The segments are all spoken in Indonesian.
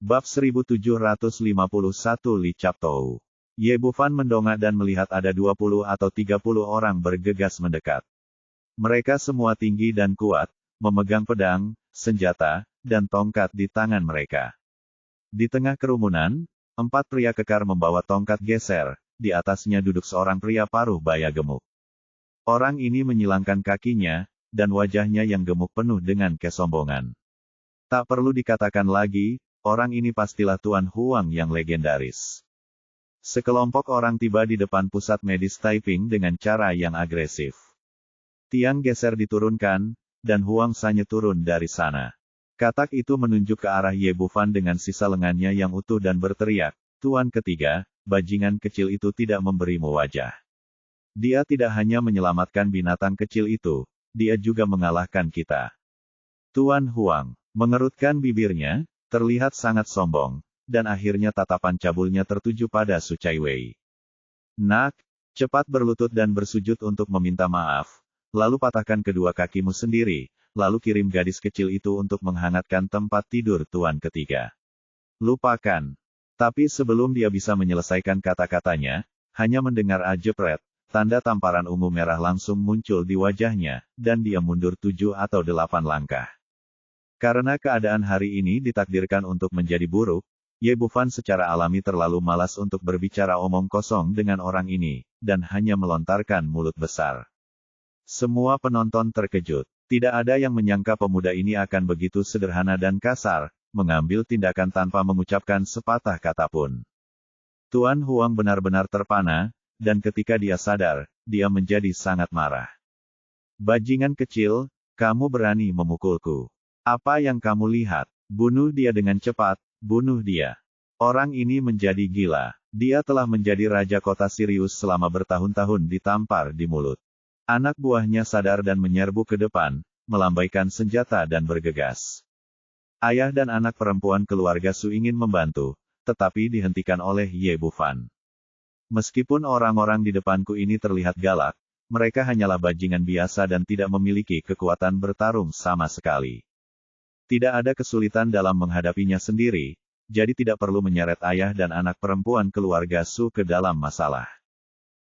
Bab 1751 Li Chaptou. Ye Bufan mendongak dan melihat ada 20 atau 30 orang bergegas mendekat. Mereka semua tinggi dan kuat, memegang pedang, senjata, dan tongkat di tangan mereka. Di tengah kerumunan, 4 pria kekar membawa tongkat geser, di atasnya duduk seorang pria paruh baya gemuk. Orang ini menyilangkan kakinya, dan wajahnya yang gemuk penuh dengan kesombongan. Tak perlu dikatakan lagi, orang ini pastilah Tuan Huang yang legendaris. Sekelompok orang tiba di depan pusat medis Taiping dengan cara yang agresif. Tiang geser diturunkan, dan Huang Sanye turun dari sana. Katak itu menunjuk ke arah Ye Bufan dengan sisa lengannya yang utuh dan berteriak, "Tuan ketiga, bajingan kecil itu tidak memberimu wajah. Dia tidak hanya menyelamatkan binatang kecil itu, dia juga mengalahkan kita." Tuan Huang mengerutkan bibirnya, terlihat sangat sombong, dan akhirnya tatapan cabulnya tertuju pada Su Chaiwei. "Nak, cepat berlutut dan bersujud untuk meminta maaf, lalu patahkan kedua kakimu sendiri, lalu kirim gadis kecil itu untuk menghangatkan tempat tidur Tuan ketiga." Lupakan. Tapi sebelum dia bisa menyelesaikan kata-katanya, hanya mendengar ajepret, tanda tamparan ungu merah langsung muncul di wajahnya, dan dia mundur 7 atau 8 langkah. Karena keadaan hari ini ditakdirkan untuk menjadi buruk, Ye Bufan secara alami terlalu malas untuk berbicara omong kosong dengan orang ini, dan hanya melontarkan mulut besar. Semua penonton terkejut. Tidak ada yang menyangka pemuda ini akan begitu sederhana dan kasar, mengambil tindakan tanpa mengucapkan sepatah kata pun. Tuan Huang benar-benar terpana, dan ketika dia sadar, dia menjadi sangat marah. "Bajingan kecil, kamu berani memukulku. Apa yang kamu lihat? Bunuh dia dengan cepat, bunuh dia." Orang ini menjadi gila. Dia telah menjadi raja kota Sirius selama bertahun-tahun ditampar di mulut. Anak buahnya sadar dan menyerbu ke depan, melambaikan senjata dan bergegas. Ayah dan anak perempuan keluarga Su ingin membantu, tetapi dihentikan oleh Ye Bufan. Meskipun orang-orang di depanku ini terlihat galak, mereka hanyalah bajingan biasa dan tidak memiliki kekuatan bertarung sama sekali. Tidak ada kesulitan dalam menghadapinya sendiri, jadi tidak perlu menyeret ayah dan anak perempuan keluarga Su ke dalam masalah.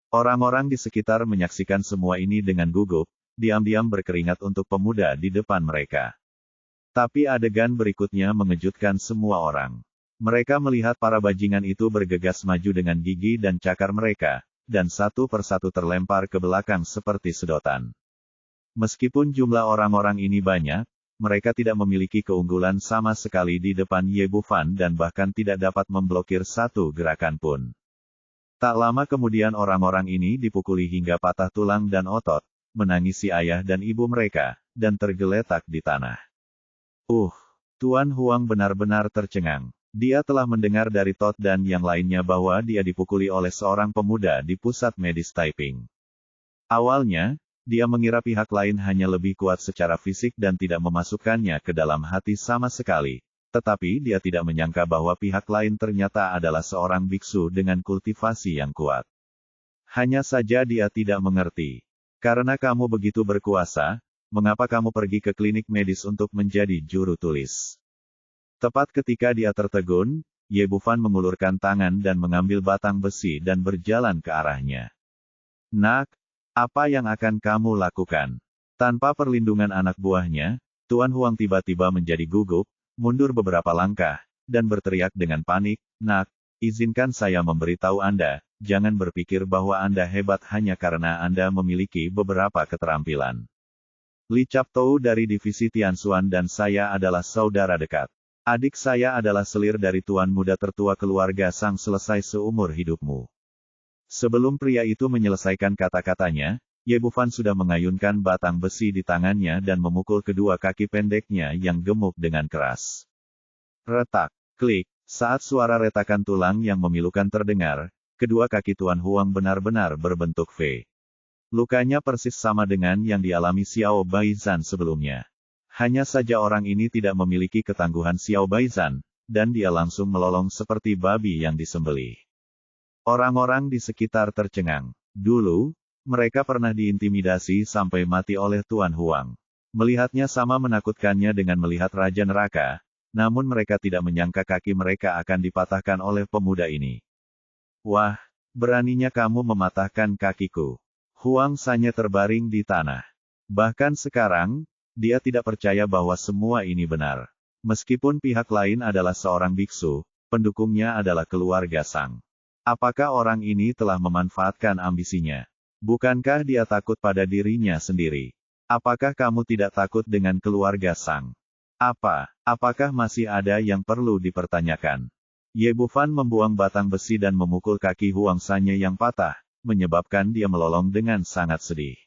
Orang-orang di sekitar menyaksikan semua ini dengan gugup, diam-diam berkeringat untuk pemuda di depan mereka. Tapi adegan berikutnya mengejutkan semua orang. Mereka melihat para bajingan itu bergegas maju dengan gigi dan cakar mereka, dan satu persatu terlempar ke belakang seperti sedotan. Meskipun jumlah orang-orang ini banyak, mereka tidak memiliki keunggulan sama sekali di depan Ye Bufan dan bahkan tidak dapat memblokir satu gerakan pun. Tak lama kemudian orang-orang ini dipukuli hingga patah tulang dan otot, menangisi ayah dan ibu mereka, dan tergeletak di tanah. Tuan Huang benar-benar tercengang. Dia telah mendengar dari Todd dan yang lainnya bahwa dia dipukuli oleh seorang pemuda di pusat medis Taiping. Awalnya, dia mengira pihak lain hanya lebih kuat secara fisik dan tidak memasukkannya ke dalam hati sama sekali. Tetapi dia tidak menyangka bahwa pihak lain ternyata adalah seorang biksu dengan kultivasi yang kuat. Hanya saja dia tidak mengerti. "Karena kamu begitu berkuasa, mengapa kamu pergi ke klinik medis untuk menjadi juru tulis?" Tepat ketika dia tertegun, Ye Bufan mengulurkan tangan dan mengambil batang besi dan berjalan ke arahnya. "Nak, apa yang akan kamu lakukan?" Tanpa perlindungan anak buahnya, Tuan Huang tiba-tiba menjadi gugup, mundur beberapa langkah, dan berteriak dengan panik, "Nak, izinkan saya memberitahu Anda, jangan berpikir bahwa Anda hebat hanya karena Anda memiliki beberapa keterampilan. Li Chaptou dari divisi Tianxuan dan saya adalah saudara dekat. Adik saya adalah selir dari tuan muda tertua keluarga Sang selesai seumur hidupmu." Sebelum pria itu menyelesaikan kata-katanya, Ye Bufan sudah mengayunkan batang besi di tangannya dan memukul kedua kaki pendeknya yang gemuk dengan keras. Retak, klik, saat suara retakan tulang yang memilukan terdengar, kedua kaki Tuan Huang benar-benar berbentuk V. Lukanya persis sama dengan yang dialami Xiao Baizhan sebelumnya. Hanya saja orang ini tidak memiliki ketangguhan Xiao Baizhan, dan dia langsung melolong seperti babi yang disembelih. Orang-orang di sekitar tercengang. Dulu, mereka pernah diintimidasi sampai mati oleh Tuan Huang. Melihatnya sama menakutkannya dengan melihat Raja Neraka, namun mereka tidak menyangka kaki mereka akan dipatahkan oleh pemuda ini. Wah, beraninya kamu mematahkan kakiku. Huang Sanya terbaring di tanah. Bahkan sekarang, dia tidak percaya bahwa semua ini benar. Meskipun pihak lain adalah seorang biksu, pendukungnya adalah keluarga Sang. Apakah orang ini telah memanfaatkan ambisinya? Bukankah dia takut pada dirinya sendiri? Apakah kamu tidak takut dengan keluarga Sang? Apakah masih ada yang perlu dipertanyakan? Ye Bufan membuang batang besi dan memukul kaki Huang Sanya yang patah, menyebabkan dia melolong dengan sangat sedih.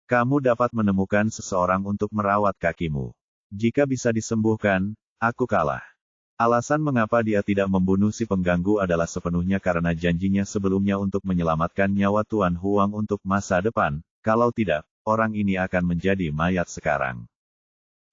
Kamu dapat menemukan seseorang untuk merawat kakimu. Jika bisa disembuhkan, aku kalah. Alasan mengapa dia tidak membunuh si pengganggu adalah sepenuhnya karena janjinya sebelumnya untuk menyelamatkan nyawa Tuan Huang untuk masa depan, kalau tidak, orang ini akan menjadi mayat sekarang.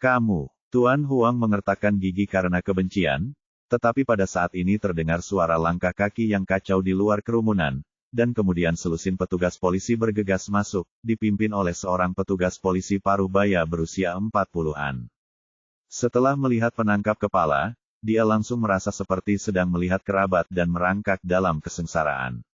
Kamu. Tuan Huang mengertakkan gigi karena kebencian, tetapi pada saat ini terdengar suara langkah kaki yang kacau di luar kerumunan, dan kemudian selusin petugas polisi bergegas masuk, dipimpin oleh seorang petugas polisi paruh baya berusia 40-an. Setelah melihat penangkap kepala, dia langsung merasa seperti sedang melihat kerabat dan merangkak dalam kesengsaraan.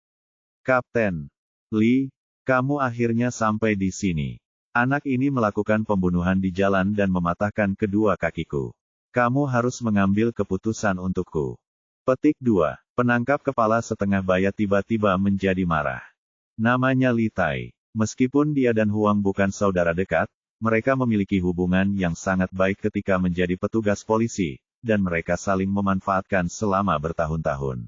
Kapten Li, kamu akhirnya sampai di sini. Anak ini melakukan pembunuhan di jalan dan mematahkan kedua kakiku. Kamu harus mengambil keputusan untukku. Petik 2. Penangkap kepala setengah baya tiba-tiba menjadi marah. Namanya Li Tai. Meskipun dia dan Huang bukan saudara dekat, mereka memiliki hubungan yang sangat baik ketika menjadi petugas polisi, dan mereka saling memanfaatkan selama bertahun-tahun.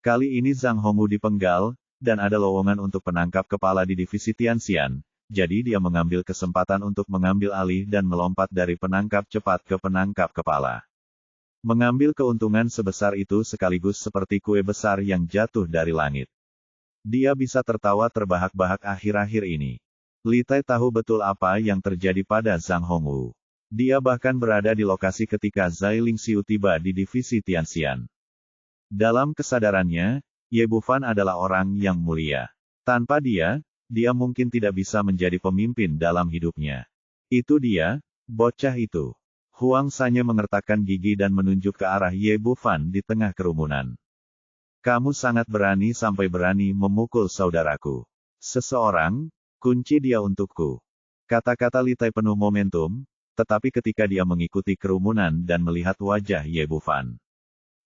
Kali ini Zhang Hongwu dipenggal, dan ada lowongan untuk penangkap kepala di divisi Tianxian. Jadi dia mengambil kesempatan untuk mengambil alih dan melompat dari penangkap cepat ke penangkap kepala. Mengambil keuntungan sebesar itu sekaligus seperti kue besar yang jatuh dari langit. Dia bisa tertawa terbahak-bahak akhir-akhir ini. Li Tai tahu betul apa yang terjadi pada Zhang Hongwu. Dia bahkan berada di lokasi ketika Zai Lingxiu tiba di divisi Tianxian. Dalam kesadarannya, Ye Bufan adalah orang yang mulia. Tanpa dia mungkin tidak bisa menjadi pemimpin dalam hidupnya. Itu dia, bocah itu. Huang Sanya mengertakkan gigi dan menunjuk ke arah Ye Bufan di tengah kerumunan. Kamu sangat berani sampai berani memukul saudaraku. Seseorang, kunci dia untukku. Kata-kata Li Tai penuh momentum, tetapi ketika dia mengikuti kerumunan dan melihat wajah Ye Bufan,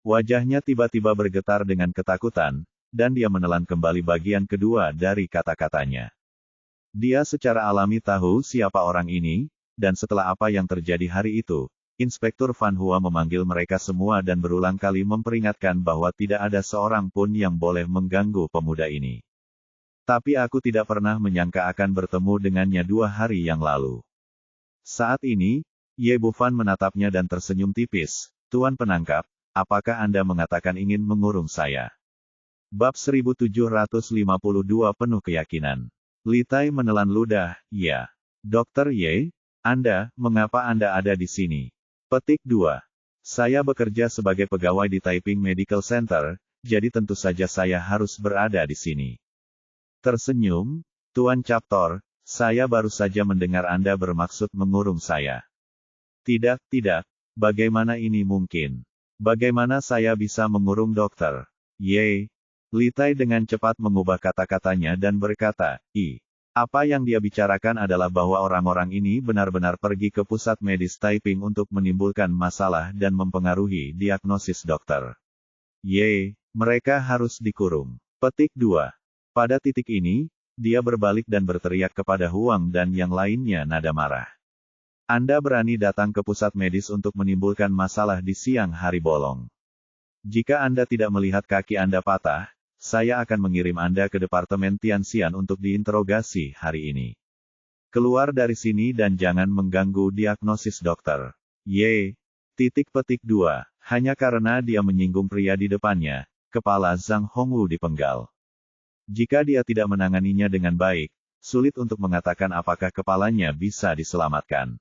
wajahnya tiba-tiba bergetar dengan ketakutan, dan dia menelan kembali bagian kedua dari kata-katanya. Dia secara alami tahu siapa orang ini, dan setelah apa yang terjadi hari itu, Inspektur Fan Hua memanggil mereka semua dan berulang kali memperingatkan bahwa tidak ada seorang pun yang boleh mengganggu pemuda ini. Tapi aku tidak pernah menyangka akan bertemu dengannya 2 hari yang lalu. Saat ini, Ye Bufan menatapnya dan tersenyum tipis. Tuan penangkap, apakah Anda mengatakan ingin mengurung saya? Bab 1752 penuh keyakinan. Li Tai menelan ludah, ya. Dokter Ye, mengapa Anda ada di sini? Petik 2. Saya bekerja sebagai pegawai di Taiping Medical Center, jadi tentu saja saya harus berada di sini. Tersenyum, Tuan Captor, saya baru saja mendengar Anda bermaksud mengurung saya. Tidak, bagaimana ini mungkin? Bagaimana saya bisa mengurung dokter Ye? Li Tai dengan cepat mengubah kata-katanya dan berkata, apa yang dia bicarakan adalah bahwa orang-orang ini benar-benar pergi ke pusat medis Taiping untuk menimbulkan masalah dan mempengaruhi diagnosis dokter Ye. Mereka harus dikurung. Petik 2. Pada titik ini, dia berbalik dan berteriak kepada Huang dan yang lainnya nada marah. Anda berani datang ke pusat medis untuk menimbulkan masalah di siang hari bolong. Jika Anda tidak melihat kaki Anda patah, saya akan mengirim Anda ke Departemen Tianxian untuk diinterogasi hari ini. Keluar dari sini dan jangan mengganggu diagnosis dokter Ye. Petik 2. Hanya karena dia menyinggung pria di depannya, kepala Zhang Hongwu dipenggal. Jika dia tidak menanganinya dengan baik, sulit untuk mengatakan apakah kepalanya bisa diselamatkan.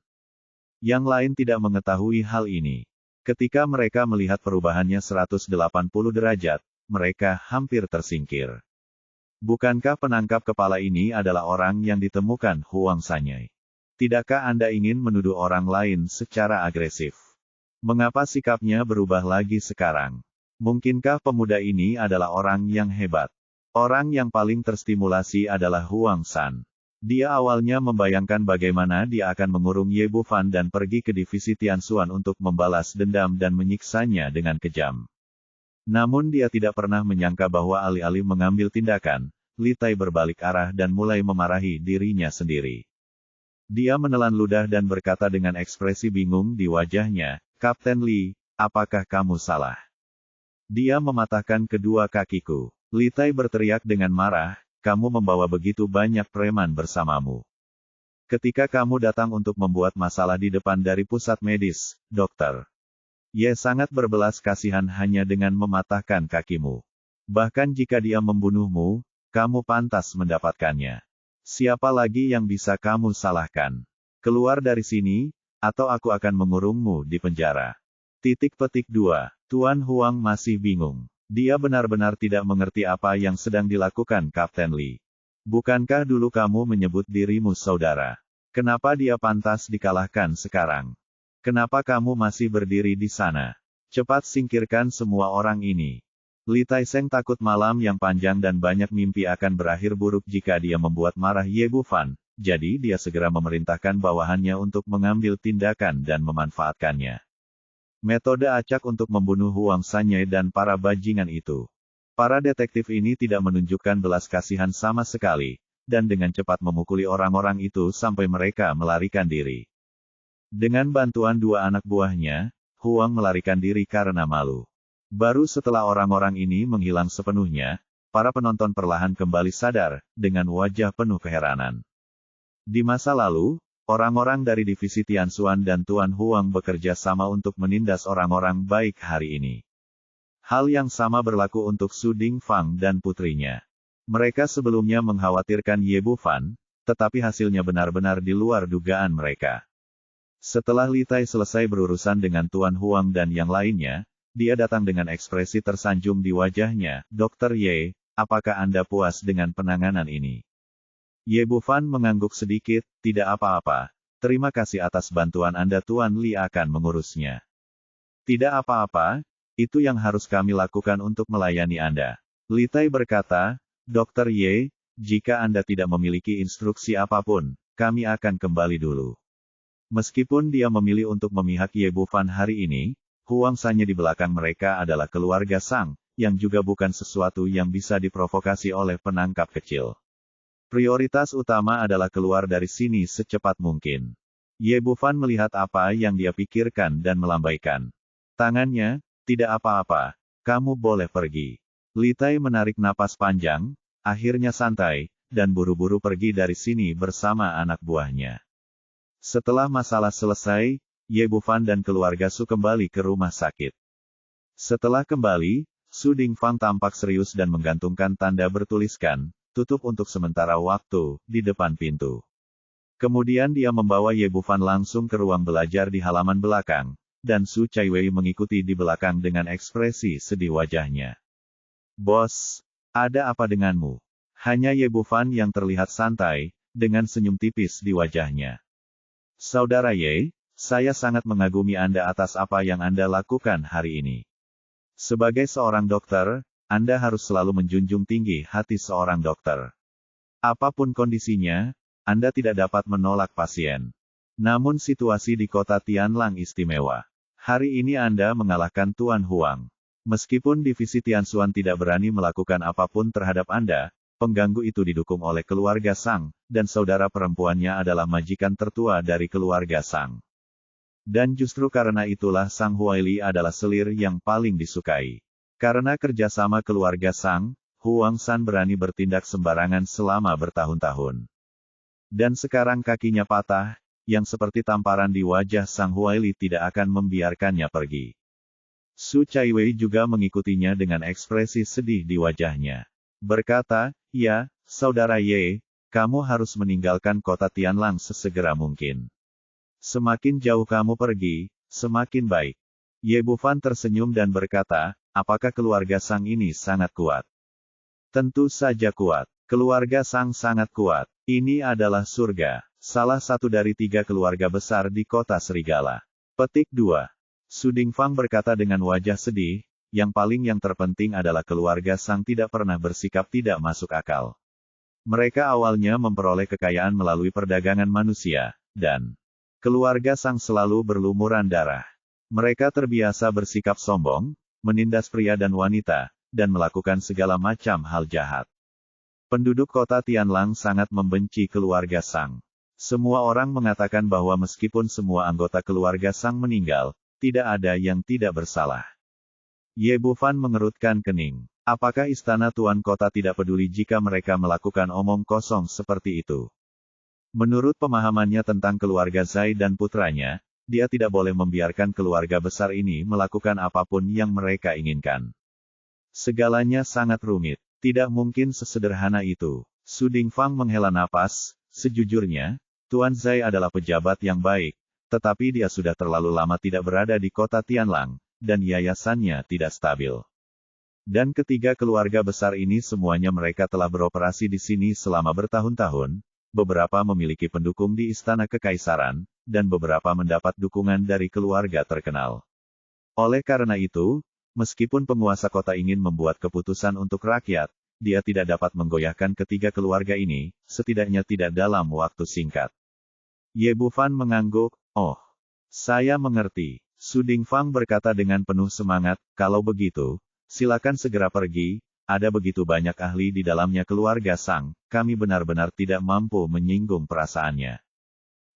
Yang lain tidak mengetahui hal ini. Ketika mereka melihat perubahannya 180 derajat, mereka hampir tersingkir. Bukankah penangkap kepala ini adalah orang yang ditemukan Huang Sanya? Tidakkah Anda ingin menuduh orang lain secara agresif? Mengapa sikapnya berubah lagi sekarang? Mungkinkah pemuda ini adalah orang yang hebat? Orang yang paling terstimulasi adalah Huang San. Dia awalnya membayangkan bagaimana dia akan mengurung Ye Bufan dan pergi ke divisi Tianxuan untuk membalas dendam dan menyiksanya dengan kejam. Namun dia tidak pernah menyangka bahwa alih-alih mengambil tindakan, Li Tai berbalik arah dan mulai memarahi dirinya sendiri. Dia menelan ludah dan berkata dengan ekspresi bingung di wajahnya, "Kapten Li, apakah kamu salah? Dia mematahkan kedua kakiku." Li Tai berteriak dengan marah, "Kamu membawa begitu banyak preman bersamamu. Ketika kamu datang untuk membuat masalah di depan dari pusat medis, dokter. Ye sangat berbelas kasihan hanya dengan mematahkan kakimu. Bahkan jika dia membunuhmu, kamu pantas mendapatkannya. Siapa lagi yang bisa kamu salahkan? Keluar dari sini, atau aku akan mengurungmu di penjara." Titik petik 2. Tuan Huang masih bingung. Dia benar-benar tidak mengerti apa yang sedang dilakukan Kapten Li. Bukankah dulu kamu menyebut dirimu saudara? Kenapa dia pantas dikalahkan sekarang? Kenapa kamu masih berdiri di sana? Cepat singkirkan semua orang ini. Li Taiseng takut malam yang panjang dan banyak mimpi akan berakhir buruk jika dia membuat marah Ye Bufan, jadi dia segera memerintahkan bawahannya untuk mengambil tindakan dan memanfaatkannya. Metode acak untuk membunuh Huang Sanye dan para bajingan itu. Para detektif ini tidak menunjukkan belas kasihan sama sekali, dan dengan cepat memukuli orang-orang itu sampai mereka melarikan diri. Dengan bantuan dua anak buahnya, Huang melarikan diri karena malu. Baru setelah orang-orang ini menghilang sepenuhnya, para penonton perlahan kembali sadar, dengan wajah penuh keheranan. Di masa lalu, orang-orang dari divisi Tianxuan dan Tuan Huang bekerja sama untuk menindas orang-orang baik hari ini. Hal yang sama berlaku untuk Su Dingfang dan putrinya. Mereka sebelumnya mengkhawatirkan Ye Bufan, tetapi hasilnya benar-benar di luar dugaan mereka. Setelah Li Tai selesai berurusan dengan Tuan Huang dan yang lainnya, dia datang dengan ekspresi tersanjung di wajahnya, "Dokter Ye, apakah Anda puas dengan penanganan ini?" Ye Bufan mengangguk sedikit, "Tidak apa-apa. Terima kasih atas bantuan Anda. Tuan Li akan mengurusnya." "Tidak apa-apa, itu yang harus kami lakukan untuk melayani Anda." Li Tai berkata, "Dokter Ye, jika Anda tidak memiliki instruksi apapun, kami akan kembali dulu." Meskipun dia memilih untuk memihak Ye Bufan hari ini, Huang Sanye di belakang mereka adalah keluarga Sang, yang juga bukan sesuatu yang bisa diprovokasi oleh penangkap kecil. Prioritas utama adalah keluar dari sini secepat mungkin. Ye Bufan melihat apa yang dia pikirkan dan melambaikan tangannya, "Tidak apa-apa, kamu boleh pergi." Li Tai menarik napas panjang, akhirnya santai, dan buru-buru pergi dari sini bersama anak buahnya. Setelah masalah selesai, Ye Bufan dan keluarga Su kembali ke rumah sakit. Setelah kembali, Su Dingfang tampak serius dan menggantungkan tanda bertuliskan, "Tutup untuk sementara waktu," di depan pintu. Kemudian dia membawa Ye Bufan langsung ke ruang belajar di halaman belakang, dan Su Chaiwei mengikuti di belakang dengan ekspresi sedih wajahnya. "Bos, ada apa denganmu?" Hanya Ye Bufan yang terlihat santai, dengan senyum tipis di wajahnya. "Saudara Ye, saya sangat mengagumi Anda atas apa yang Anda lakukan hari ini. Sebagai seorang dokter, Anda harus selalu menjunjung tinggi hati seorang dokter. Apapun kondisinya, Anda tidak dapat menolak pasien. Namun situasi di kota Tianlang istimewa. Hari ini Anda mengalahkan Tuan Huang. Meskipun divisi Tianxuan tidak berani melakukan apapun terhadap Anda, pengganggu itu didukung oleh keluarga Sang, dan saudara perempuannya adalah majikan tertua dari keluarga Sang. Dan justru karena itulah Sang Huaili adalah selir yang paling disukai. Karena kerjasama keluarga Sang, Huang San berani bertindak sembarangan selama bertahun-tahun. Dan sekarang kakinya patah, yang seperti tamparan di wajah Sang Huaili tidak akan membiarkannya pergi. Su Chaiwei juga mengikutinya dengan ekspresi sedih di wajahnya. Berkata, "Ya, Saudara Ye, kamu harus meninggalkan kota Tianlang sesegera mungkin. Semakin jauh kamu pergi, semakin baik." Ye Bufan tersenyum dan berkata, "Apakah keluarga Sang ini sangat kuat?" "Tentu saja kuat. Keluarga Sang sangat kuat. Ini adalah surga. Salah satu dari 3 keluarga besar di kota Serigala." Petik 2. Su Dingfang berkata dengan wajah sedih, yang terpenting adalah keluarga Sang tidak pernah bersikap tidak masuk akal. Mereka awalnya memperoleh kekayaan melalui perdagangan manusia, dan keluarga Sang selalu berlumuran darah. Mereka terbiasa bersikap sombong, menindas pria dan wanita, dan melakukan segala macam hal jahat. Penduduk kota Tianlang sangat membenci keluarga Sang. Semua orang mengatakan bahwa meskipun semua anggota keluarga Sang meninggal, tidak ada yang tidak bersalah. Ye Bufan mengerutkan kening. Apakah istana tuan kota tidak peduli jika mereka melakukan omong kosong seperti itu? Menurut pemahamannya tentang keluarga Zai dan putranya, dia tidak boleh membiarkan keluarga besar ini melakukan apapun yang mereka inginkan. Segalanya sangat rumit. Tidak mungkin sesederhana itu. Su Dingfang menghela napas, sejujurnya, Tuan Zai adalah pejabat yang baik, tetapi dia sudah terlalu lama tidak berada di kota Tianlang, dan yayasannya tidak stabil. Dan ketiga keluarga besar ini semuanya mereka telah beroperasi di sini selama bertahun-tahun, beberapa memiliki pendukung di Istana Kekaisaran, dan beberapa mendapat dukungan dari keluarga terkenal. Oleh karena itu, meskipun penguasa kota ingin membuat keputusan untuk rakyat, dia tidak dapat menggoyahkan ketiga keluarga ini, setidaknya tidak dalam waktu singkat. Ye Bufan mengangguk, "Oh, saya mengerti." Su Dingfang berkata dengan penuh semangat, "Kalau begitu, silakan segera pergi, ada begitu banyak ahli di dalamnya keluarga Sang, kami benar-benar tidak mampu menyinggung perasaannya."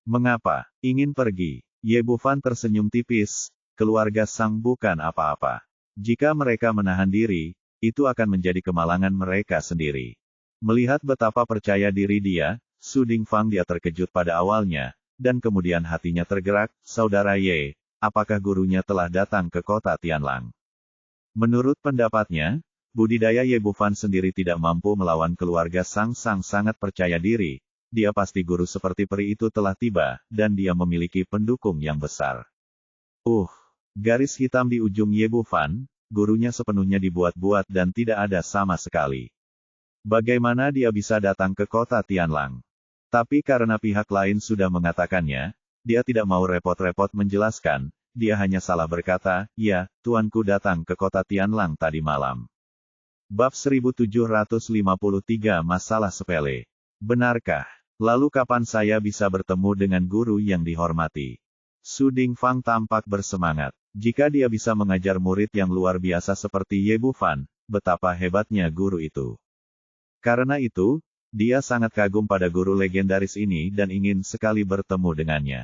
"Mengapa ingin pergi?" Ye Bufan tersenyum tipis, "Keluarga Sang bukan apa-apa. Jika mereka menahan diri, itu akan menjadi kemalangan mereka sendiri." Melihat betapa percaya diri dia, Su Dingfang dia terkejut pada awalnya, dan kemudian hatinya tergerak, "Saudara Ye, apakah gurunya telah datang ke kota Tianlang?" Menurut pendapatnya, budidaya Ye Bufan sendiri tidak mampu melawan keluarga Sang sangat percaya diri. Dia pasti guru seperti peri itu telah tiba, dan dia memiliki pendukung yang besar. Garis hitam di ujung Ye Bufan, gurunya sepenuhnya dibuat-buat dan tidak ada sama sekali. Bagaimana dia bisa datang ke kota Tianlang? Tapi karena pihak lain sudah mengatakannya, dia tidak mau repot-repot menjelaskan, dia hanya salah berkata, "Ya, tuanku datang ke kota Tianlang tadi malam." Bab 1753 Masalah sepele. Benarkah? Lalu kapan saya bisa bertemu dengan guru yang dihormati? Su Dingfang tampak bersemangat. Jika dia bisa mengajar murid yang luar biasa seperti Ye Bufan, betapa hebatnya guru itu. Karena itu, dia sangat kagum pada guru legendaris ini dan ingin sekali bertemu dengannya.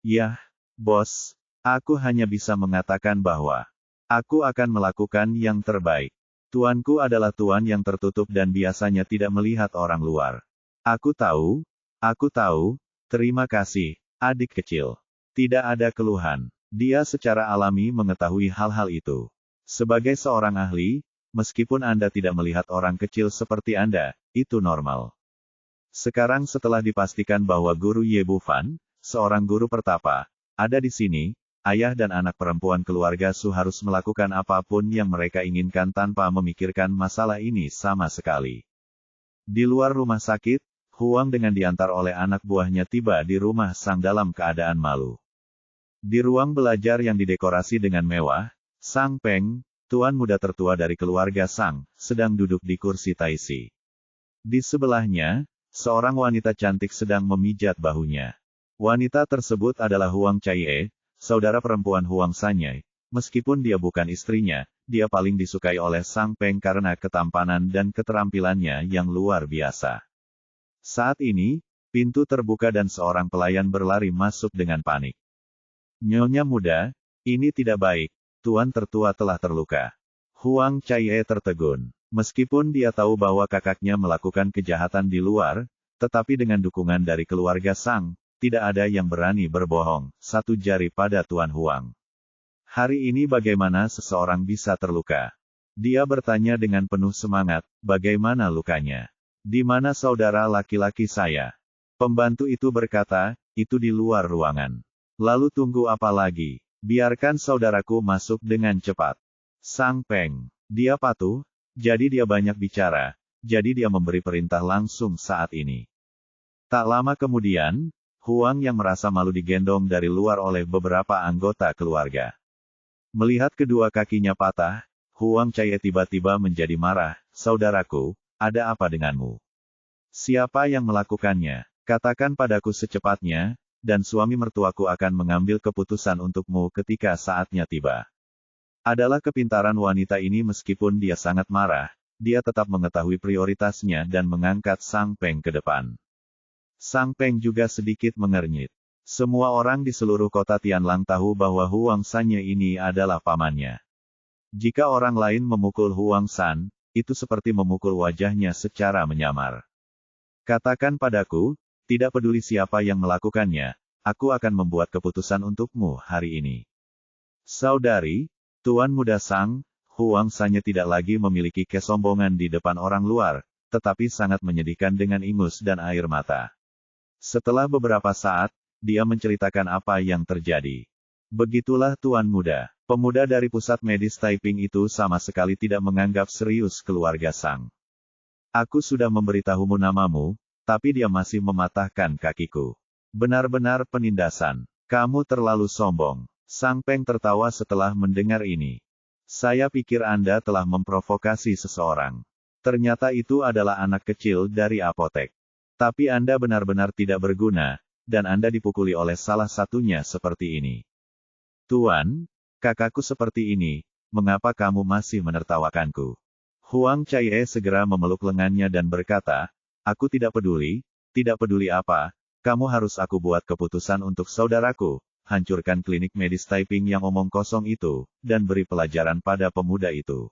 "Yah, bos, aku hanya bisa mengatakan bahwa aku akan melakukan yang terbaik. Tuanku adalah tuan yang tertutup dan biasanya tidak melihat orang luar. Aku tahu, terima kasih, adik kecil." Tidak ada keluhan. Dia secara alami mengetahui hal-hal itu. Sebagai seorang ahli, meskipun Anda tidak melihat orang kecil seperti Anda, itu normal. Sekarang setelah dipastikan bahwa guru Ye Bufan, seorang guru pertapa, ada di sini, ayah dan anak perempuan keluarga Su harus melakukan apapun yang mereka inginkan tanpa memikirkan masalah ini sama sekali. Di luar rumah sakit, Huang dengan diantar oleh anak buahnya tiba di rumah Sang dalam keadaan malu. Di ruang belajar yang didekorasi dengan mewah, Sang Peng, tuan muda tertua dari keluarga Sang, sedang duduk di kursi taisi. Di sebelahnya, seorang wanita cantik sedang memijat bahunya. Wanita tersebut adalah Huang Chaiye, saudara perempuan Huang Sanyai. Meskipun dia bukan istrinya, dia paling disukai oleh Sang Peng karena ketampanan dan keterampilannya yang luar biasa. Saat ini, pintu terbuka dan seorang pelayan berlari masuk dengan panik. "Nyonya muda, ini tidak baik, tuan tertua telah terluka." Huang Chaiye tertegun. Meskipun dia tahu bahwa kakaknya melakukan kejahatan di luar, tetapi dengan dukungan dari keluarga Sang, tidak ada yang berani berbohong, satu jari pada Tuan Huang. "Hari ini bagaimana seseorang bisa terluka?" Dia bertanya dengan penuh semangat, "Bagaimana lukanya? Di mana saudara laki-laki saya?" Pembantu itu berkata, "Itu di luar ruangan." "Lalu tunggu apa lagi? Biarkan saudaraku masuk dengan cepat." Sang Peng. Dia patuh, jadi dia banyak bicara, jadi dia memberi perintah langsung saat ini. Tak lama kemudian, Huang yang merasa malu digendong dari luar oleh beberapa anggota keluarga. Melihat kedua kakinya patah, Huang Caie tiba-tiba menjadi marah. Saudaraku, ada apa denganmu? Siapa yang melakukannya? Katakan padaku secepatnya, dan suami mertuaku akan mengambil keputusan untukmu ketika saatnya tiba. Adalah kepintaran wanita ini meskipun dia sangat marah, dia tetap mengetahui prioritasnya dan mengangkat Sang Peng ke depan. Sang Peng juga sedikit mengernyit. Semua orang di seluruh kota Tianlang tahu bahwa Huang Sanye ini adalah pamannya. Jika orang lain memukul Huang San, itu seperti memukul wajahnya secara menyamar. Katakan padaku, tidak peduli siapa yang melakukannya, aku akan membuat keputusan untukmu hari ini. Saudari, Tuan Muda Sang, Huang Sanye tidak lagi memiliki kesombongan di depan orang luar, tetapi sangat menyedihkan dengan ingus dan air mata. Setelah beberapa saat, dia menceritakan apa yang terjadi. Begitulah Tuan Muda. Pemuda dari pusat medis Taiping itu sama sekali tidak menganggap serius keluarga Sang. Aku sudah memberitahumu namamu, tapi dia masih mematahkan kakiku. Benar-benar penindasan. Kamu terlalu sombong. Sang Peng tertawa setelah mendengar ini. Saya pikir Anda telah memprovokasi seseorang. Ternyata itu adalah anak kecil dari apotek. Tapi Anda benar-benar tidak berguna, dan Anda dipukuli oleh salah satunya seperti ini. Tuan, kakakku seperti ini, mengapa kamu masih menertawakanku? Huang Caie segera memeluk lengannya dan berkata, aku tidak peduli apa, kamu harus aku buat keputusan untuk saudaraku, hancurkan klinik medis Taiping yang omong kosong itu, dan beri pelajaran pada pemuda itu.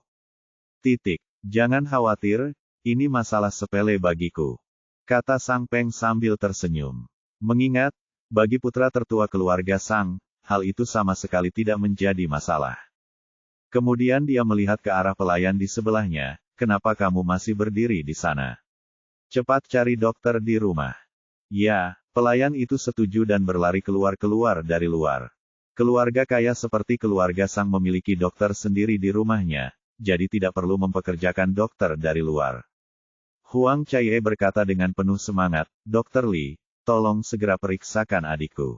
Jangan khawatir, ini masalah sepele bagiku. Kata Sang Peng sambil tersenyum. Mengingat, bagi putra tertua keluarga Sang, hal itu sama sekali tidak menjadi masalah. Kemudian dia melihat ke arah pelayan di sebelahnya, kenapa kamu masih berdiri di sana? Cepat cari dokter di rumah. Ya, pelayan itu setuju dan berlari keluar dari luar. Keluarga kaya seperti keluarga Sang memiliki dokter sendiri di rumahnya, jadi tidak perlu mempekerjakan dokter dari luar. Huang Caie berkata dengan penuh semangat, Dr. Li, tolong segera periksakan adikku.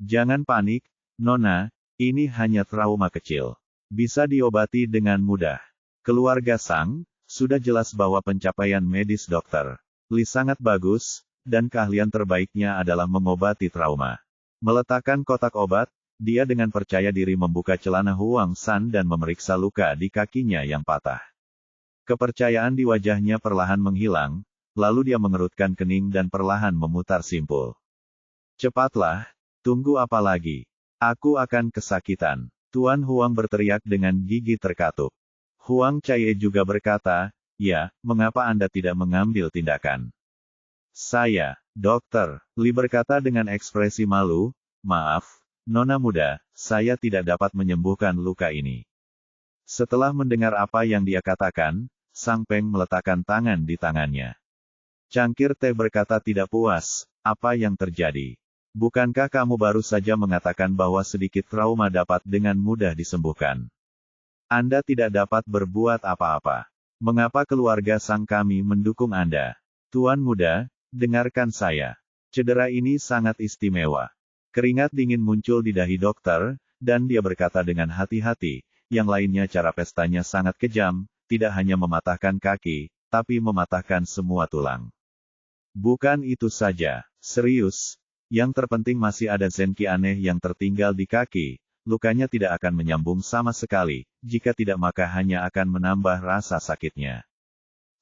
Jangan panik, Nona, ini hanya trauma kecil. Bisa diobati dengan mudah. Keluarga Sang, sudah jelas bahwa pencapaian medis Dr. Li sangat bagus, dan keahlian terbaiknya adalah mengobati trauma. Meletakkan kotak obat, dia dengan percaya diri membuka celana Huang San dan memeriksa luka di kakinya yang patah. Kepercayaan di wajahnya perlahan menghilang, lalu dia mengerutkan kening dan perlahan memutar simpul. Cepatlah, tunggu apa lagi? Aku akan kesakitan. Tuan Huang berteriak dengan gigi terkatup. Huang Caie juga berkata, ya, mengapa Anda tidak mengambil tindakan? Saya, Dokter, Li berkata dengan ekspresi malu, maaf, Nona muda, saya tidak dapat menyembuhkan luka ini. Setelah mendengar apa yang dia katakan, Sang Peng meletakkan tangan di tangannya. Cangkir teh berkata tidak puas, apa yang terjadi? Bukankah kamu baru saja mengatakan bahwa sedikit trauma dapat dengan mudah disembuhkan? Anda tidak dapat berbuat apa-apa. Mengapa keluarga Sang kami mendukung Anda? Tuan muda, dengarkan saya. Cedera ini sangat istimewa. Keringat dingin muncul di dahi dokter, dan dia berkata dengan hati-hati, yang lainnya cara pestanya sangat kejam, tidak hanya mematahkan kaki, tapi mematahkan semua tulang. Bukan itu saja, serius, yang terpenting masih ada zenki aneh yang tertinggal di kaki, lukanya tidak akan menyambung sama sekali, jika tidak maka hanya akan menambah rasa sakitnya.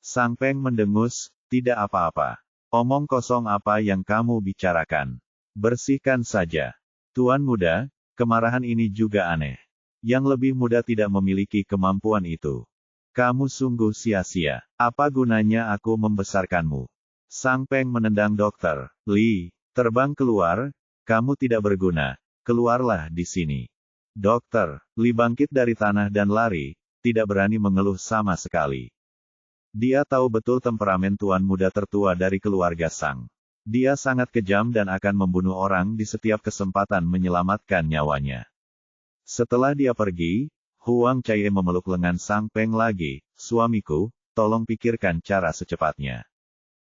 Sang Peng mendengus, tidak apa-apa. Omong kosong apa yang kamu bicarakan. Bersihkan saja. Tuan muda, kemarahan ini juga aneh. Yang lebih muda tidak memiliki kemampuan itu. Kamu sungguh sia-sia. Apa gunanya aku membesarkanmu? Sang Peng menendang Dokter Li, terbang keluar, kamu tidak berguna. Keluarlah di sini. Dokter Li bangkit dari tanah dan lari, tidak berani mengeluh sama sekali. Dia tahu betul temperamen tuan muda tertua dari keluarga Sang. Dia sangat kejam dan akan membunuh orang di setiap kesempatan menyelamatkan nyawanya. Setelah dia pergi, Huang Caie memeluk lengan Sang Peng lagi, suamiku, tolong pikirkan cara secepatnya.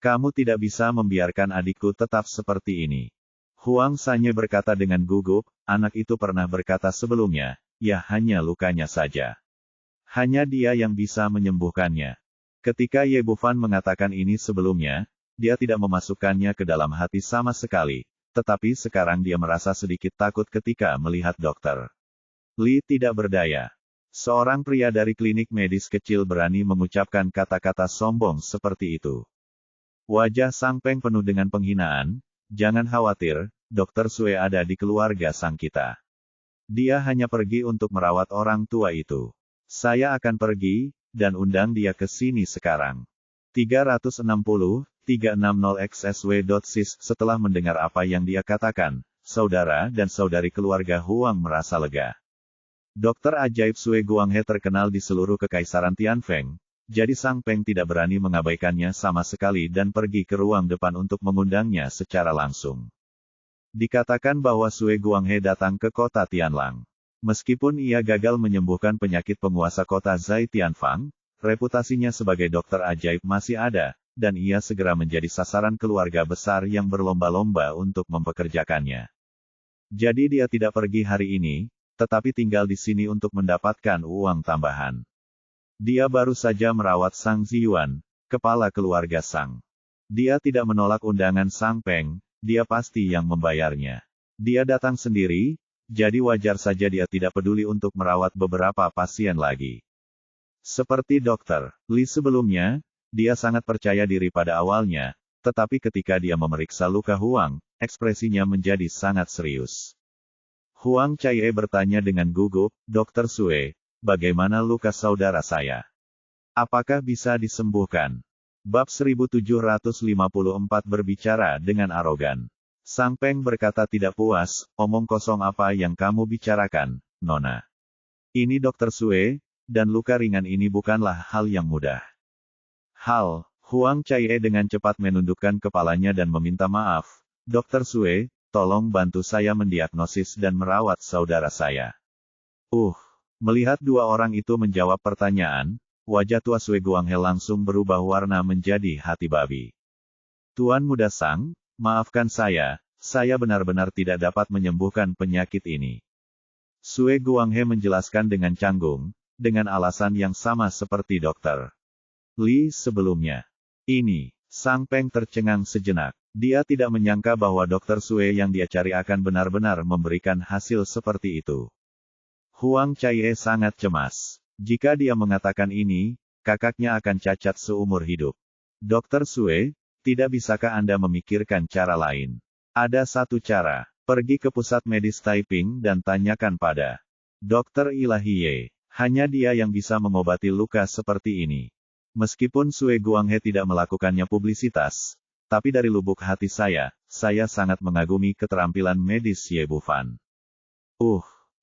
Kamu tidak bisa membiarkan adikku tetap seperti ini. Huang Sanye berkata dengan gugup, anak itu pernah berkata sebelumnya, ya hanya lukanya saja. Hanya dia yang bisa menyembuhkannya. Ketika Ye Bufan mengatakan ini sebelumnya, dia tidak memasukkannya ke dalam hati sama sekali, tetapi sekarang dia merasa sedikit takut ketika melihat dokter. Li tidak berdaya. Seorang pria dari klinik medis kecil berani mengucapkan kata-kata sombong seperti itu. Wajah Sang Peng penuh dengan penghinaan. Jangan khawatir, Dokter Sue ada di keluarga sang kita. Dia hanya pergi untuk merawat orang tua itu. Saya akan pergi, dan undang dia ke sini sekarang. 360-360XSW.sis. Setelah mendengar apa yang dia katakan, saudara dan saudari keluarga Huang merasa lega. Dokter ajaib Sue Guanghe terkenal di seluruh kekaisaran Tianfeng, jadi Sang Peng tidak berani mengabaikannya sama sekali dan pergi ke ruang depan untuk mengundangnya secara langsung. Dikatakan bahwa Sue Guanghe datang ke kota Tianlang. Meskipun ia gagal menyembuhkan penyakit penguasa kota Zai Tianfang, reputasinya sebagai dokter ajaib masih ada, dan ia segera menjadi sasaran keluarga besar yang berlomba-lomba untuk mempekerjakannya. Jadi dia tidak pergi hari ini, tetapi tinggal di sini untuk mendapatkan uang tambahan. Dia baru saja merawat Sang Ziyuan, kepala keluarga Sang. Dia tidak menolak undangan Sang Peng, dia pasti yang membayarnya. Dia datang sendiri, jadi wajar saja dia tidak peduli untuk merawat beberapa pasien lagi. Seperti Dokter Li sebelumnya, dia sangat percaya diri pada awalnya, tetapi ketika dia memeriksa luka Huang, ekspresinya menjadi sangat serius. Huang Caie bertanya dengan gugup, Dokter Sue, bagaimana luka saudara saya? Apakah bisa disembuhkan? Bab 1754 berbicara dengan arogan. Sang Peng berkata tidak puas, omong kosong apa yang kamu bicarakan, Nona. Ini Dokter Sue, dan luka ringan ini bukanlah hal yang mudah. Huang Caie dengan cepat menundukkan kepalanya dan meminta maaf, Dokter Sue, tolong bantu saya mendiagnosis dan merawat saudara saya. Melihat dua orang itu menjawab pertanyaan, wajah tua Sue Guanghe langsung berubah warna menjadi hati babi. Tuan Muda Sang, maafkan saya benar-benar tidak dapat menyembuhkan penyakit ini. Sue Guanghe menjelaskan dengan canggung, dengan alasan yang sama seperti Dokter Li sebelumnya. Ini, Sang Peng tercengang sejenak. Dia tidak menyangka bahwa Dokter Sue yang dia cari akan benar-benar memberikan hasil seperti itu. Huang Caie sangat cemas. Jika dia mengatakan ini, kakaknya akan cacat seumur hidup. Dokter Sue, tidak bisakah Anda memikirkan cara lain? Ada satu cara, pergi ke pusat medis Taiping dan tanyakan pada Dokter Ilahiye. Hanya dia yang bisa mengobati luka seperti ini. Meskipun Sue Guanghe tidak melakukannya publisitas, tapi dari lubuk hati saya sangat mengagumi keterampilan medis Ye Bufan.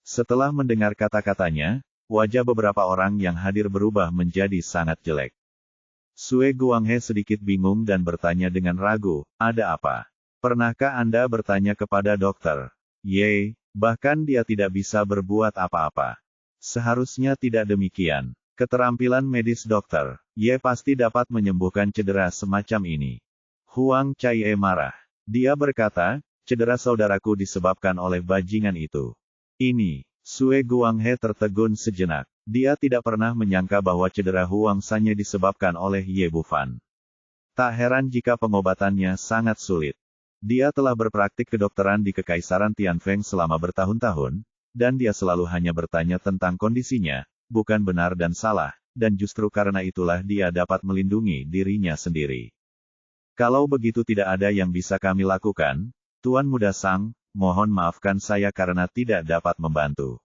Setelah mendengar kata-katanya, wajah beberapa orang yang hadir berubah menjadi sangat jelek. Sue Guanghe sedikit bingung dan bertanya dengan ragu, ada apa? Pernahkah Anda bertanya kepada dokter Ye, bahkan dia tidak bisa berbuat apa-apa? Seharusnya tidak demikian. Keterampilan medis dokter Ye pasti dapat menyembuhkan cedera semacam ini. Huang Caie marah. Dia berkata, cedera saudaraku disebabkan oleh bajingan itu. Ini, Sue Guanghe tertegun sejenak. Dia tidak pernah menyangka bahwa cedera Huang Sanye disebabkan oleh Ye Bufan. Tak heran jika pengobatannya sangat sulit. Dia telah berpraktik kedokteran di Kekaisaran Tianfeng selama bertahun-tahun, dan dia selalu hanya bertanya tentang kondisinya, bukan benar dan salah, dan justru karena itulah dia dapat melindungi dirinya sendiri. Kalau begitu tidak ada yang bisa kami lakukan, Tuan Muda Sang, mohon maafkan saya karena tidak dapat membantu.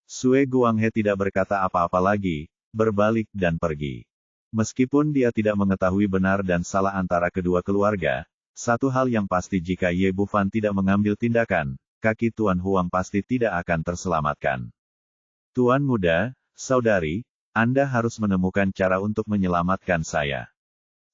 Sue Guanghe tidak berkata apa-apa lagi, berbalik dan pergi. Meskipun dia tidak mengetahui benar dan salah antara kedua keluarga, satu hal yang pasti jika Ye Bufan tidak mengambil tindakan, kaki Tuan Huang pasti tidak akan terselamatkan. Tuan Muda, saudari, Anda harus menemukan cara untuk menyelamatkan saya.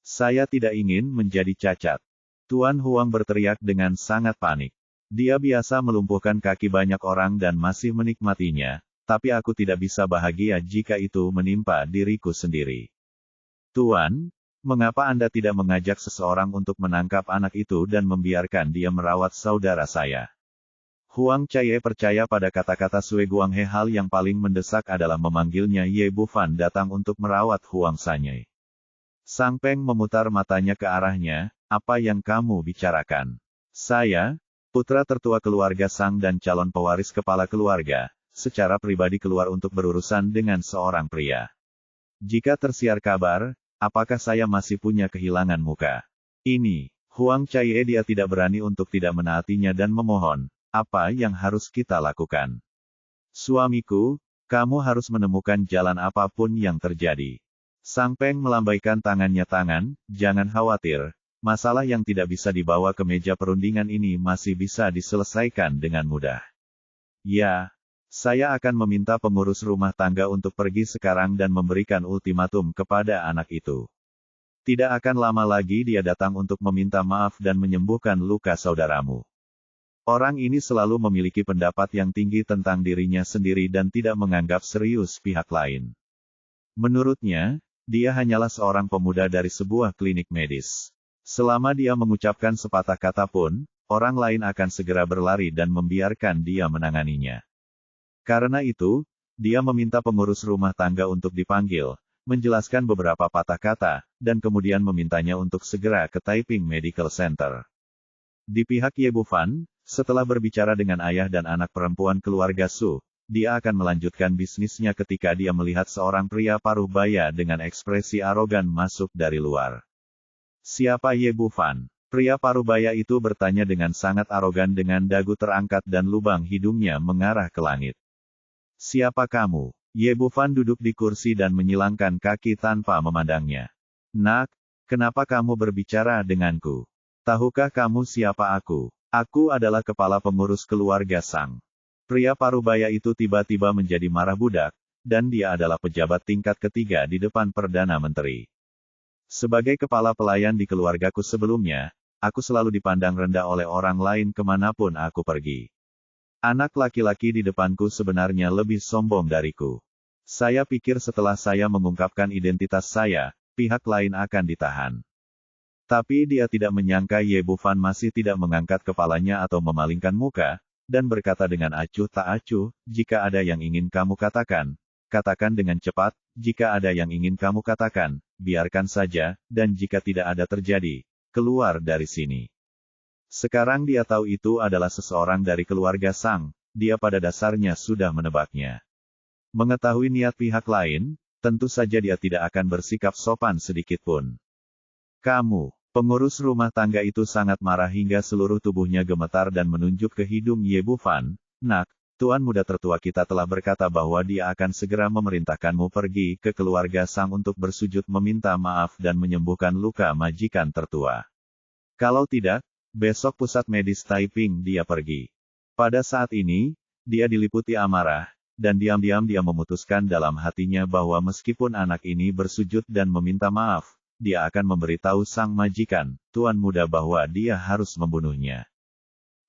Saya tidak ingin menjadi cacat. Tuan Huang berteriak dengan sangat panik. Dia biasa melumpuhkan kaki banyak orang dan masih menikmatinya, tapi aku tidak bisa bahagia jika itu menimpa diriku sendiri. Tuan, mengapa Anda tidak mengajak seseorang untuk menangkap anak itu dan membiarkan dia merawat saudara saya? Huang Chaiye percaya pada kata-kata Sui Guanghe. Hal yang paling mendesak adalah memanggilnya Ye Bufan datang untuk merawat Huang Sanyai. Sang Peng memutar matanya ke arahnya, apa yang kamu bicarakan? Saya, putra tertua keluarga Sang dan calon pewaris kepala keluarga, secara pribadi keluar untuk berurusan dengan seorang pria. Jika tersiar kabar, apakah saya masih punya kehilangan muka? Ini, Huang Chaiye dia tidak berani untuk tidak menaatinya dan memohon. Apa yang harus kita lakukan? Suamiku, kamu harus menemukan jalan apapun yang terjadi. Sang Peng melambaikan tangannya. Jangan khawatir, masalah yang tidak bisa dibawa ke meja perundingan ini masih bisa diselesaikan dengan mudah. Ya, saya akan meminta pengurus rumah tangga untuk pergi sekarang dan memberikan ultimatum kepada anak itu. Tidak akan lama lagi dia datang untuk meminta maaf dan menyembuhkan luka saudaramu. Orang ini selalu memiliki pendapat yang tinggi tentang dirinya sendiri dan tidak menganggap serius pihak lain. Menurutnya, dia hanyalah seorang pemuda dari sebuah klinik medis. Selama dia mengucapkan sepatah kata pun, orang lain akan segera berlari dan membiarkan dia menanganinya. Karena itu, dia meminta pengurus rumah tangga untuk dipanggil, menjelaskan beberapa patah kata, dan kemudian memintanya untuk segera ke Taiping Medical Center. Di pihak Ye Bufan, setelah berbicara dengan ayah dan anak perempuan keluarga Su, dia akan melanjutkan bisnisnya ketika dia melihat seorang pria paruh baya dengan ekspresi arogan masuk dari luar. Siapa Ye Bufan? Pria paruh baya itu bertanya dengan sangat arogan dengan dagu terangkat dan lubang hidungnya mengarah ke langit. Siapa kamu? Ye Bufan duduk di kursi dan menyilangkan kaki tanpa memandangnya. Nak, kenapa kamu berbicara denganku? Tahukah kamu siapa aku? Aku adalah kepala pengurus keluarga Sang. Pria parubaya itu tiba-tiba menjadi marah budak, dan dia adalah pejabat tingkat ketiga di depan Perdana Menteri. Sebagai kepala pelayan di keluargaku sebelumnya, aku selalu dipandang rendah oleh orang lain kemanapun aku pergi. Anak laki-laki di depanku sebenarnya lebih sombong dariku. Saya pikir setelah saya mengungkapkan identitas saya, pihak lain akan ditahan. Tapi dia tidak menyangka Ye Bufan masih tidak mengangkat kepalanya atau memalingkan muka, dan berkata dengan acuh tak acuh, jika ada yang ingin kamu katakan, katakan dengan cepat, jika ada yang ingin kamu katakan, biarkan saja, dan jika tidak ada terjadi, keluar dari sini. Sekarang dia tahu itu adalah seseorang dari keluarga Sang, dia pada dasarnya sudah menebaknya. Mengetahui niat pihak lain, tentu saja dia tidak akan bersikap sopan sedikitpun. Kamu. Pengurus rumah tangga itu sangat marah hingga seluruh tubuhnya gemetar dan menunjuk ke hidung Ye Bufan. Nak, tuan muda tertua kita telah berkata bahwa dia akan segera memerintahkanmu pergi ke keluarga Sang untuk bersujud meminta maaf dan menyembuhkan luka majikan tertua. Kalau tidak, besok pusat medis Taiping dia pergi. Pada saat ini, dia diliputi amarah, dan diam-diam dia memutuskan dalam hatinya bahwa meskipun anak ini bersujud dan meminta maaf, dia akan memberitahu sang majikan, tuan muda bahwa dia harus membunuhnya.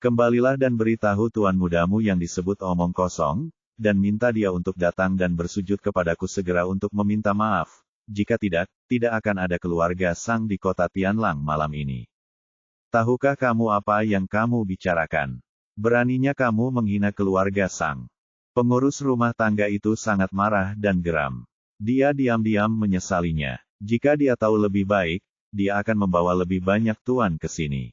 Kembalilah dan beritahu tuan mudamu yang disebut omong kosong, dan minta dia untuk datang dan bersujud kepadaku segera untuk meminta maaf. Jika tidak, tidak akan ada keluarga Sang di kota Tianlang malam ini. Tahukah kamu apa yang kamu bicarakan? Beraninya kamu menghina keluarga Sang. Pengurus rumah tangga itu sangat marah dan geram. Dia diam-diam menyesalinya. Jika dia tahu lebih baik, dia akan membawa lebih banyak tuan ke sini.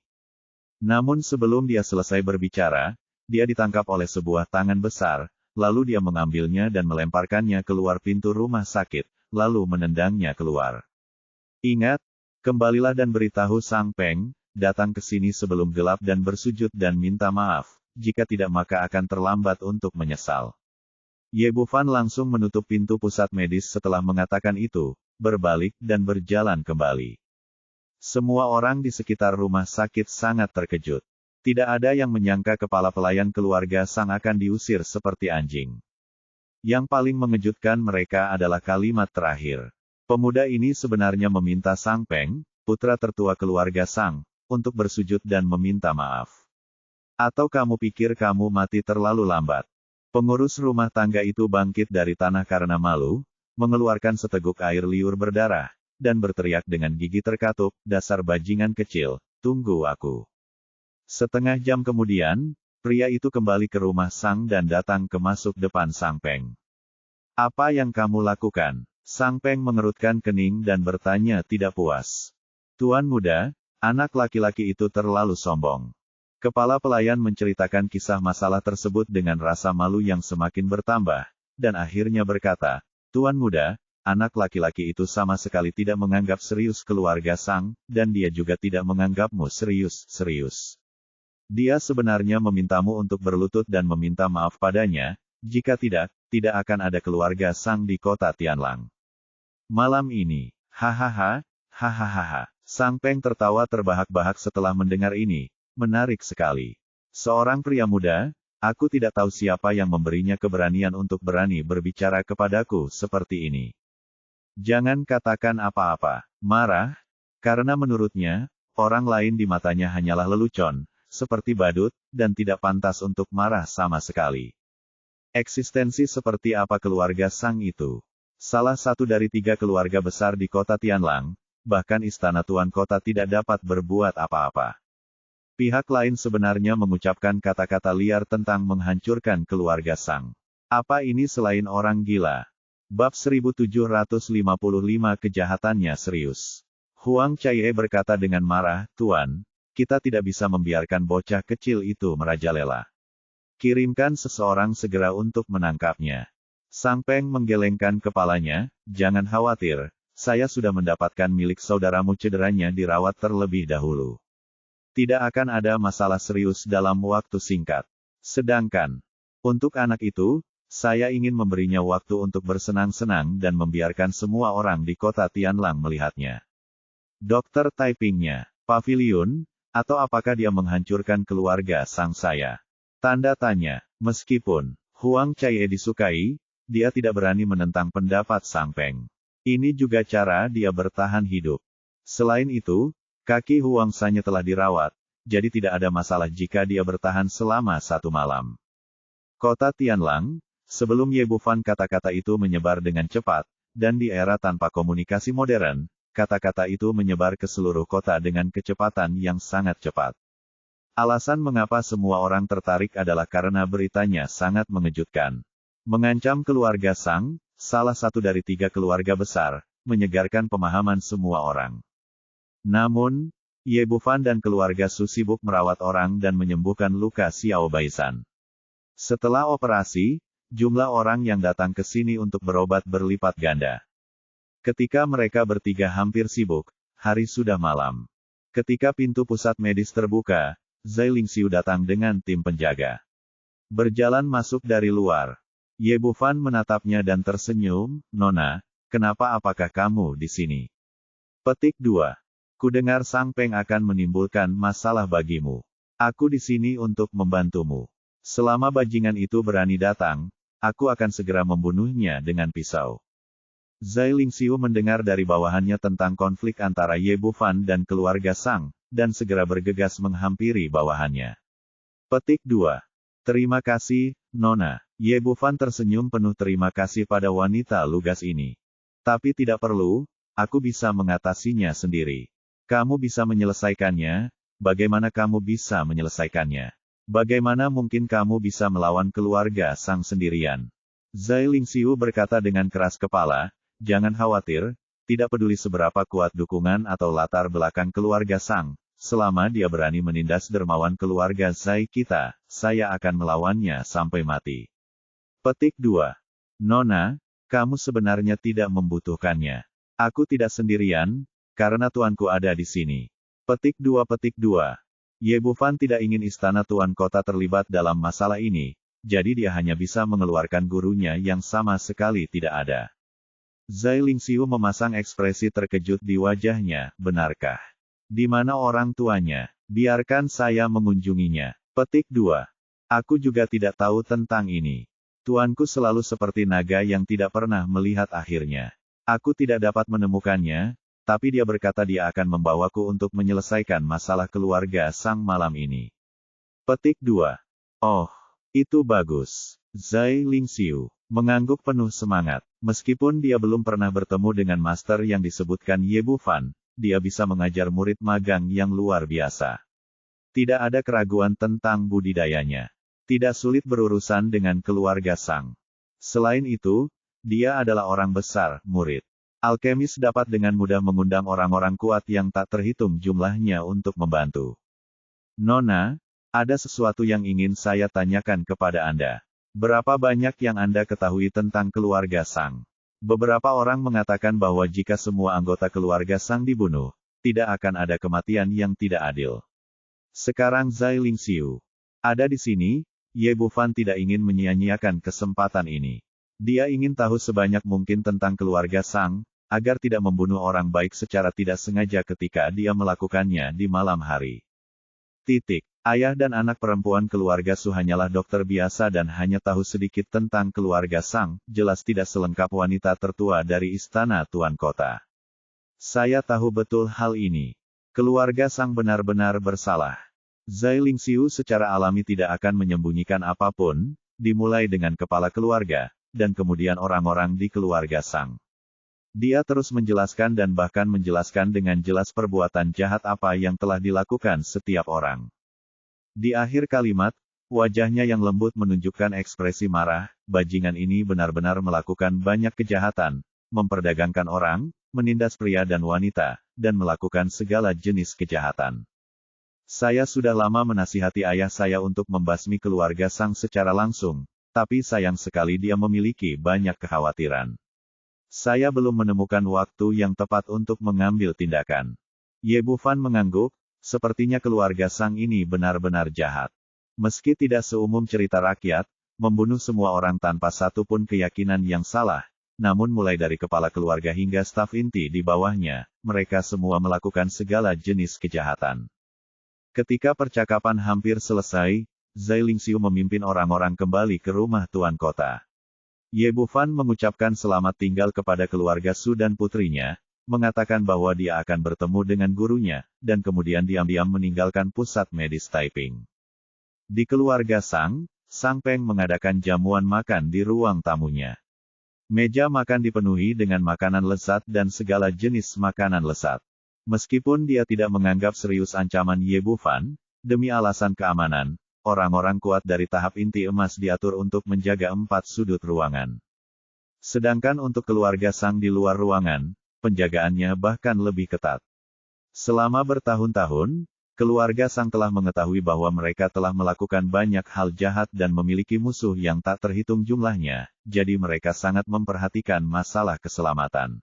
Namun sebelum dia selesai berbicara, dia ditangkap oleh sebuah tangan besar, lalu dia mengambilnya dan melemparkannya keluar pintu rumah sakit, lalu menendangnya keluar. Ingat, kembalilah dan beritahu Sang Peng, datang ke sini sebelum gelap dan bersujud dan minta maaf, jika tidak maka akan terlambat untuk menyesal. Ye Bufan langsung menutup pintu pusat medis setelah mengatakan itu, berbalik dan berjalan kembali. Semua orang di sekitar rumah sakit sangat terkejut. Tidak ada yang menyangka kepala pelayan keluarga Sang akan diusir seperti anjing. Yang paling mengejutkan mereka adalah kalimat terakhir. Pemuda ini sebenarnya meminta Sang Peng, putra tertua keluarga Sang, untuk bersujud dan meminta maaf. Atau kamu pikir kamu mati terlalu lambat? Pengurus rumah tangga itu bangkit dari tanah karena malu, mengeluarkan seteguk air liur berdarah, dan berteriak dengan gigi terkatup, dasar bajingan kecil, tunggu aku. Setengah jam kemudian, Pria itu kembali ke rumah Sang dan datang ke masuk depan Sang Peng. Apa yang kamu lakukan? Sang Peng mengerutkan kening dan bertanya tidak puas. Tuan muda, anak laki-laki itu terlalu sombong. Kepala pelayan menceritakan kisah masalah tersebut dengan rasa malu yang semakin bertambah, dan akhirnya berkata, Tuan muda, anak laki-laki itu sama sekali tidak menganggap serius keluarga Sang, dan dia juga tidak menganggapmu serius. Dia sebenarnya memintamu untuk berlutut dan meminta maaf padanya, jika tidak akan ada keluarga Sang di kota Tianlang. Malam ini, hahaha. Sang Peng tertawa terbahak-bahak setelah mendengar ini. Menarik sekali. Seorang pria muda, aku tidak tahu siapa yang memberinya keberanian untuk berani berbicara kepadaku seperti ini. Jangan katakan apa-apa, marah, karena menurutnya, orang lain di matanya hanyalah lelucon, seperti badut, dan tidak pantas untuk marah sama sekali. Eksistensi seperti apa keluarga Sang itu? Salah satu dari 3 keluarga besar di kota Tianlang, bahkan istana tuan kota tidak dapat berbuat apa-apa. Pihak lain sebenarnya mengucapkan kata-kata liar tentang menghancurkan keluarga Sang. Apa ini selain orang gila? Bab 1755 kejahatannya serius. Huang Caie berkata dengan marah, Tuan, kita tidak bisa membiarkan bocah kecil itu merajalela. Kirimkan seseorang segera untuk menangkapnya. Sang Peng menggelengkan kepalanya, jangan khawatir, saya sudah mendapatkan milik saudaramu cederanya dirawat terlebih dahulu. Tidak akan ada masalah serius dalam waktu singkat. Sedangkan, untuk anak itu, saya ingin memberinya waktu untuk bersenang-senang dan membiarkan semua orang di kota Tianlang melihatnya. Dokter typingnya, pavilion, atau apakah dia menghancurkan keluarga Sang saya? Tanda tanya, meskipun Huang Caie disukai, dia tidak berani menentang pendapat Sang Peng. Ini juga cara dia bertahan hidup. Selain itu, kaki Huang Sanya telah dirawat, jadi tidak ada masalah jika dia bertahan selama 1 malam. Kota Tianlang, sebelum Ye Bufan kata-kata itu menyebar dengan cepat, dan di era tanpa komunikasi modern, kata-kata itu menyebar ke seluruh kota dengan kecepatan yang sangat cepat. Alasan mengapa semua orang tertarik adalah karena beritanya sangat mengejutkan. Mengancam keluarga Sang, salah satu dari 3 keluarga besar, menyegarkan pemahaman semua orang. Namun, Ye Bufan dan keluarga Su sibuk merawat orang dan menyembuhkan luka Xiao Baisan. Setelah operasi, jumlah orang yang datang ke sini untuk berobat berlipat ganda. Ketika mereka bertiga hampir sibuk, hari sudah malam. Ketika pintu pusat medis terbuka, Zai Lingxiu datang dengan tim penjaga. Berjalan masuk dari luar. Ye Bufan menatapnya dan tersenyum, Nona, kenapa apakah kamu di sini? Petik 2. Kudengar Sang Peng akan menimbulkan masalah bagimu. Aku di sini untuk membantumu. Selama bajingan itu berani datang, aku akan segera membunuhnya dengan pisau. Zai Lingxiu mendengar dari bawahannya tentang konflik antara Ye Bufan dan keluarga Sang, dan segera bergegas menghampiri bawahannya. Petik 2. Terima kasih, Nona. Ye Bufan tersenyum penuh terima kasih pada wanita lugas ini. Tapi tidak perlu, aku bisa mengatasinya sendiri. Kamu bisa menyelesaikannya, bagaimana kamu bisa menyelesaikannya? Bagaimana mungkin kamu bisa melawan keluarga Sang sendirian? Zai Lingxiu berkata dengan keras kepala, jangan khawatir, tidak peduli seberapa kuat dukungan atau latar belakang keluarga Sang, selama dia berani menindas dermawan keluarga Zai kita, saya akan melawannya sampai mati. Petik 2. Nona, kamu sebenarnya tidak membutuhkannya. Aku tidak sendirian, karena tuanku ada di sini. Petik 2. Ye Bufan tidak ingin istana tuan kota terlibat dalam masalah ini, jadi dia hanya bisa mengeluarkan gurunya yang sama sekali tidak ada. Zai Lingxiu memasang ekspresi terkejut di wajahnya, benarkah? Di mana orang tuanya? Biarkan saya mengunjunginya. Petik 2. Aku juga tidak tahu tentang ini. Tuanku selalu seperti naga yang tidak pernah melihat akhirnya. Aku tidak dapat menemukannya, tapi dia berkata dia akan membawaku untuk menyelesaikan masalah keluarga Sang malam ini. Petik 2. Oh, itu bagus. Zai Lingxiu mengangguk penuh semangat. Meskipun dia belum pernah bertemu dengan master yang disebutkan Ye Bufan, dia bisa mengajar murid magang yang luar biasa. Tidak ada keraguan tentang budidayanya. Tidak sulit berurusan dengan keluarga Sang. Selain itu, dia adalah orang besar, murid. Alkemis dapat dengan mudah mengundang orang-orang kuat yang tak terhitung jumlahnya untuk membantu. Nona, ada sesuatu yang ingin saya tanyakan kepada Anda. Berapa banyak yang Anda ketahui tentang keluarga Sang? Beberapa orang mengatakan bahwa jika semua anggota keluarga Sang dibunuh, tidak akan ada kematian yang tidak adil. Sekarang Zai Lingxiu ada di sini, Ye Bufan tidak ingin menyia-nyiakan kesempatan ini. Dia ingin tahu sebanyak mungkin tentang keluarga Sang, agar tidak membunuh orang baik secara tidak sengaja ketika dia melakukannya di malam hari. Ayah dan anak perempuan keluarga Su hanyalah dokter biasa dan hanya tahu sedikit tentang keluarga Sang, jelas tidak selengkap wanita tertua dari istana Tuan Kota. Saya tahu betul hal ini. Keluarga Sang benar-benar bersalah. Zai Lingxiu secara alami tidak akan menyembunyikan apapun, dimulai dengan kepala keluarga, dan kemudian orang-orang di keluarga Sang. Dia terus menjelaskan dan bahkan menjelaskan dengan jelas perbuatan jahat apa yang telah dilakukan setiap orang. Di akhir kalimat, wajahnya yang lembut menunjukkan ekspresi marah. Bajingan ini benar-benar melakukan banyak kejahatan, memperdagangkan orang, menindas pria dan wanita, dan melakukan segala jenis kejahatan. Saya sudah lama menasihati ayah saya untuk membasmi keluarga Sang secara langsung, tapi sayang sekali dia memiliki banyak kekhawatiran. Saya belum menemukan waktu yang tepat untuk mengambil tindakan. Ye Bufan mengangguk. Sepertinya keluarga Sang ini benar-benar jahat. Meski tidak seumum cerita rakyat, membunuh semua orang tanpa satu pun keyakinan yang salah, namun mulai dari kepala keluarga hingga staf inti di bawahnya, mereka semua melakukan segala jenis kejahatan. Ketika percakapan hampir selesai, Zai Lingxiu memimpin orang-orang kembali ke rumah Tuan Kota. Ye Bufan mengucapkan selamat tinggal kepada keluarga Su dan putrinya, mengatakan bahwa dia akan bertemu dengan gurunya, dan kemudian diam-diam meninggalkan pusat medis Taiping. Di keluarga Sang, Sang Peng mengadakan jamuan makan di ruang tamunya. Meja makan dipenuhi dengan makanan lezat dan segala jenis makanan lezat. Meskipun dia tidak menganggap serius ancaman Ye Bufan, demi alasan keamanan, orang-orang kuat dari tahap inti emas diatur untuk menjaga 4 sudut ruangan. Sedangkan untuk keluarga Sang di luar ruangan, penjagaannya bahkan lebih ketat. Selama bertahun-tahun, keluarga Sang telah mengetahui bahwa mereka telah melakukan banyak hal jahat dan memiliki musuh yang tak terhitung jumlahnya, jadi mereka sangat memperhatikan masalah keselamatan.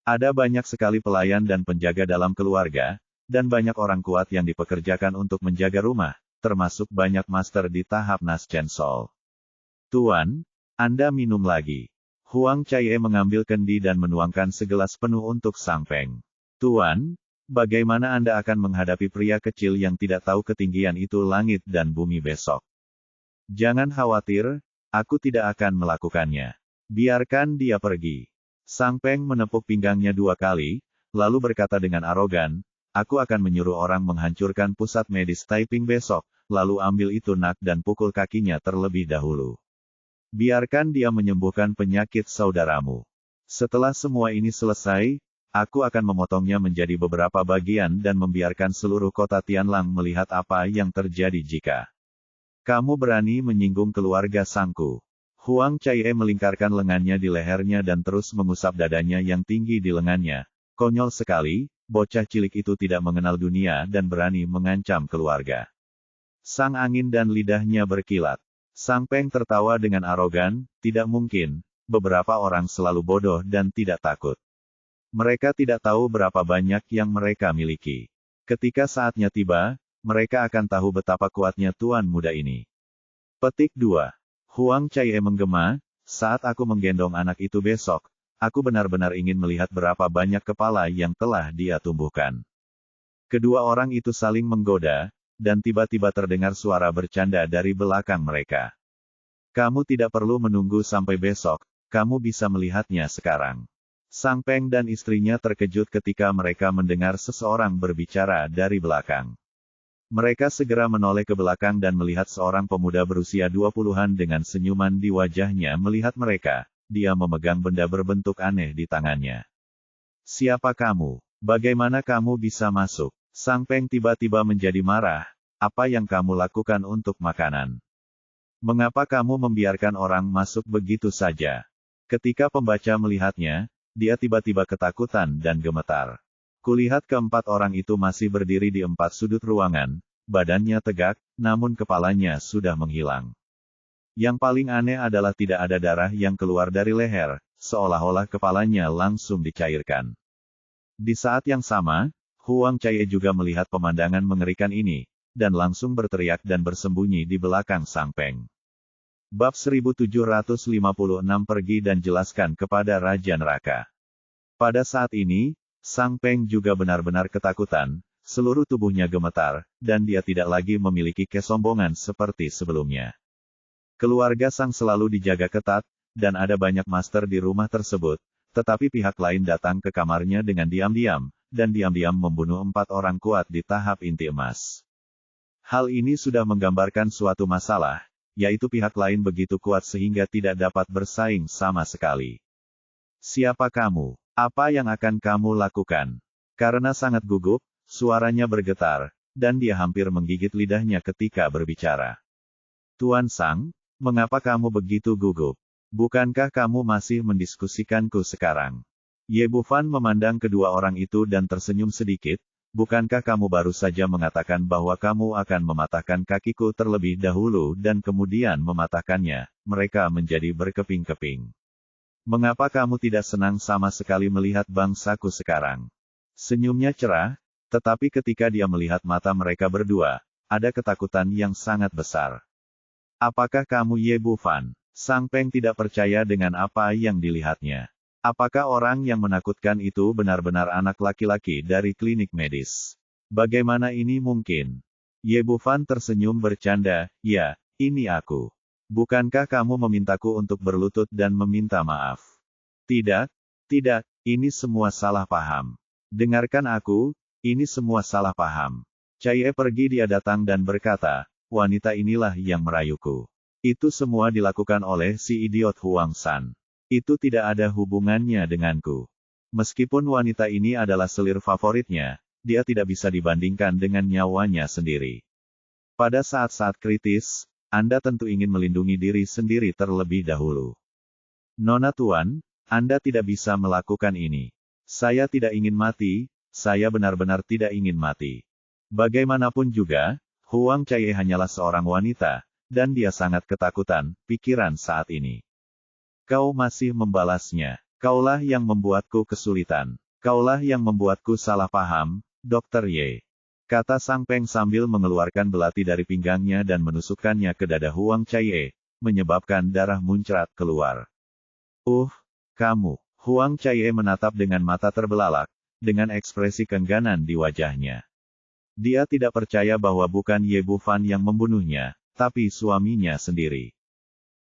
Ada banyak sekali pelayan dan penjaga dalam keluarga, dan banyak orang kuat yang dipekerjakan untuk menjaga rumah, termasuk banyak master di tahap Naschen Sol. Tuan, Anda minum lagi. Huang Caie mengambil kendi dan menuangkan segelas penuh untuk Sang Peng. Tuan, bagaimana Anda akan menghadapi pria kecil yang tidak tahu ketinggian itu langit dan bumi besok? Jangan khawatir, aku tidak akan melakukannya. Biarkan dia pergi. Sang Peng menepuk pinggangnya 2 kali, lalu berkata dengan arogan, aku akan menyuruh orang menghancurkan pusat medis Taiping besok, lalu ambil itu nak dan pukul kakinya terlebih dahulu. Biarkan dia menyembuhkan penyakit saudaramu. Setelah semua ini selesai, aku akan memotongnya menjadi beberapa bagian dan membiarkan seluruh kota Tianlang melihat apa yang terjadi jika kamu berani menyinggung keluarga Sangku. Huang Caie melingkarkan lengannya di lehernya dan terus mengusap dadanya yang tinggi di lengannya. Konyol sekali, bocah cilik itu tidak mengenal dunia dan berani mengancam keluarga. Sang angin dan lidahnya berkilat. Sang Peng tertawa dengan arogan, tidak mungkin, beberapa orang selalu bodoh dan tidak takut. Mereka tidak tahu berapa banyak yang mereka miliki. Ketika saatnya tiba, mereka akan tahu betapa kuatnya tuan muda ini. Petik 2. Huang Caie menggema, saat aku menggendong anak itu besok, aku benar-benar ingin melihat berapa banyak kepala yang telah dia tumbuhkan. Kedua orang itu saling menggoda, dan tiba-tiba terdengar suara bercanda dari belakang mereka. Kamu tidak perlu menunggu sampai besok, kamu bisa melihatnya sekarang. Sang Peng dan istrinya terkejut ketika mereka mendengar seseorang berbicara dari belakang. Mereka segera menoleh ke belakang dan melihat seorang pemuda berusia 20-an dengan senyuman di wajahnya melihat mereka. Dia memegang benda berbentuk aneh di tangannya. Siapa kamu? Bagaimana kamu bisa masuk? Sang Peng tiba-tiba menjadi marah. apa yang kamu lakukan untuk makanan? Mengapa kamu membiarkan orang masuk begitu saja? Ketika pembaca melihatnya, dia tiba-tiba ketakutan dan gemetar. Kulihat keempat orang itu masih berdiri di empat sudut ruangan, badannya tegak, namun kepalanya sudah menghilang. Yang paling aneh adalah tidak ada darah yang keluar dari leher, seolah-olah kepalanya langsung dicairkan. Di saat yang sama, Huang Caie juga melihat pemandangan mengerikan ini, dan langsung berteriak dan bersembunyi di belakang Sang Peng. Bab 1756 Pergi dan jelaskan kepada Raja Neraka. Pada saat ini, Sang Peng juga benar-benar ketakutan, seluruh tubuhnya gemetar, dan dia tidak lagi memiliki kesombongan seperti sebelumnya. Keluarga Sang selalu dijaga ketat, dan ada banyak master di rumah tersebut, tetapi pihak lain datang ke kamarnya dengan diam-diam, dan diam-diam membunuh 4 orang kuat di tahap inti emas. Hal ini sudah menggambarkan suatu masalah, yaitu pihak lain begitu kuat sehingga tidak dapat bersaing sama sekali. Siapa kamu? Apa yang akan kamu lakukan? Karena sangat gugup, suaranya bergetar, dan dia hampir menggigit lidahnya ketika berbicara. Tuan Sang, mengapa kamu begitu gugup? Bukankah kamu masih mendiskusikanku sekarang? Ye Bufan memandang kedua orang itu dan tersenyum sedikit. Bukankah kamu baru saja mengatakan bahwa kamu akan mematahkan kakiku terlebih dahulu dan kemudian mematahkannya? Mereka menjadi berkeping-keping. Mengapa kamu tidak senang sama sekali melihat bangsaku sekarang? Senyumnya cerah, tetapi ketika dia melihat mata mereka berdua, ada ketakutan yang sangat besar. Apakah kamu Ye Bufan? Sang Peng tidak percaya dengan apa yang dilihatnya. Apakah orang yang menakutkan itu benar-benar anak laki-laki dari klinik medis? Bagaimana ini mungkin? Ye Bufan tersenyum bercanda, ya, ini aku. Bukankah kamu memintaku untuk berlutut dan meminta maaf? Tidak, tidak, ini semua salah paham. Dengarkan aku, ini semua salah paham. Caie pergi dia datang dan berkata, wanita inilah yang merayuku. Itu semua dilakukan oleh si idiot Huang San. Itu tidak ada hubungannya denganku. Meskipun wanita ini adalah selir favoritnya, dia tidak bisa dibandingkan dengan nyawanya sendiri. Pada saat-saat kritis, Anda tentu ingin melindungi diri sendiri terlebih dahulu. Nona Tuan, Anda tidak bisa melakukan ini. Saya tidak ingin mati, saya benar-benar tidak ingin mati. Bagaimanapun juga, Huang Caie hanyalah seorang wanita, dan dia sangat ketakutan, pikiran saat ini. Kau masih membalasnya. Kaulah yang membuatku kesulitan. Kaulah yang membuatku salah paham, Dr. Ye. Kata Sang Peng sambil mengeluarkan belati dari pinggangnya dan menusukkannya ke dada Huang Caie, menyebabkan darah muncrat keluar. Kamu. Huang Caie menatap dengan mata terbelalak, dengan ekspresi keengganan di wajahnya. Dia tidak percaya bahwa bukan Ye Bufan yang membunuhnya, tapi suaminya sendiri.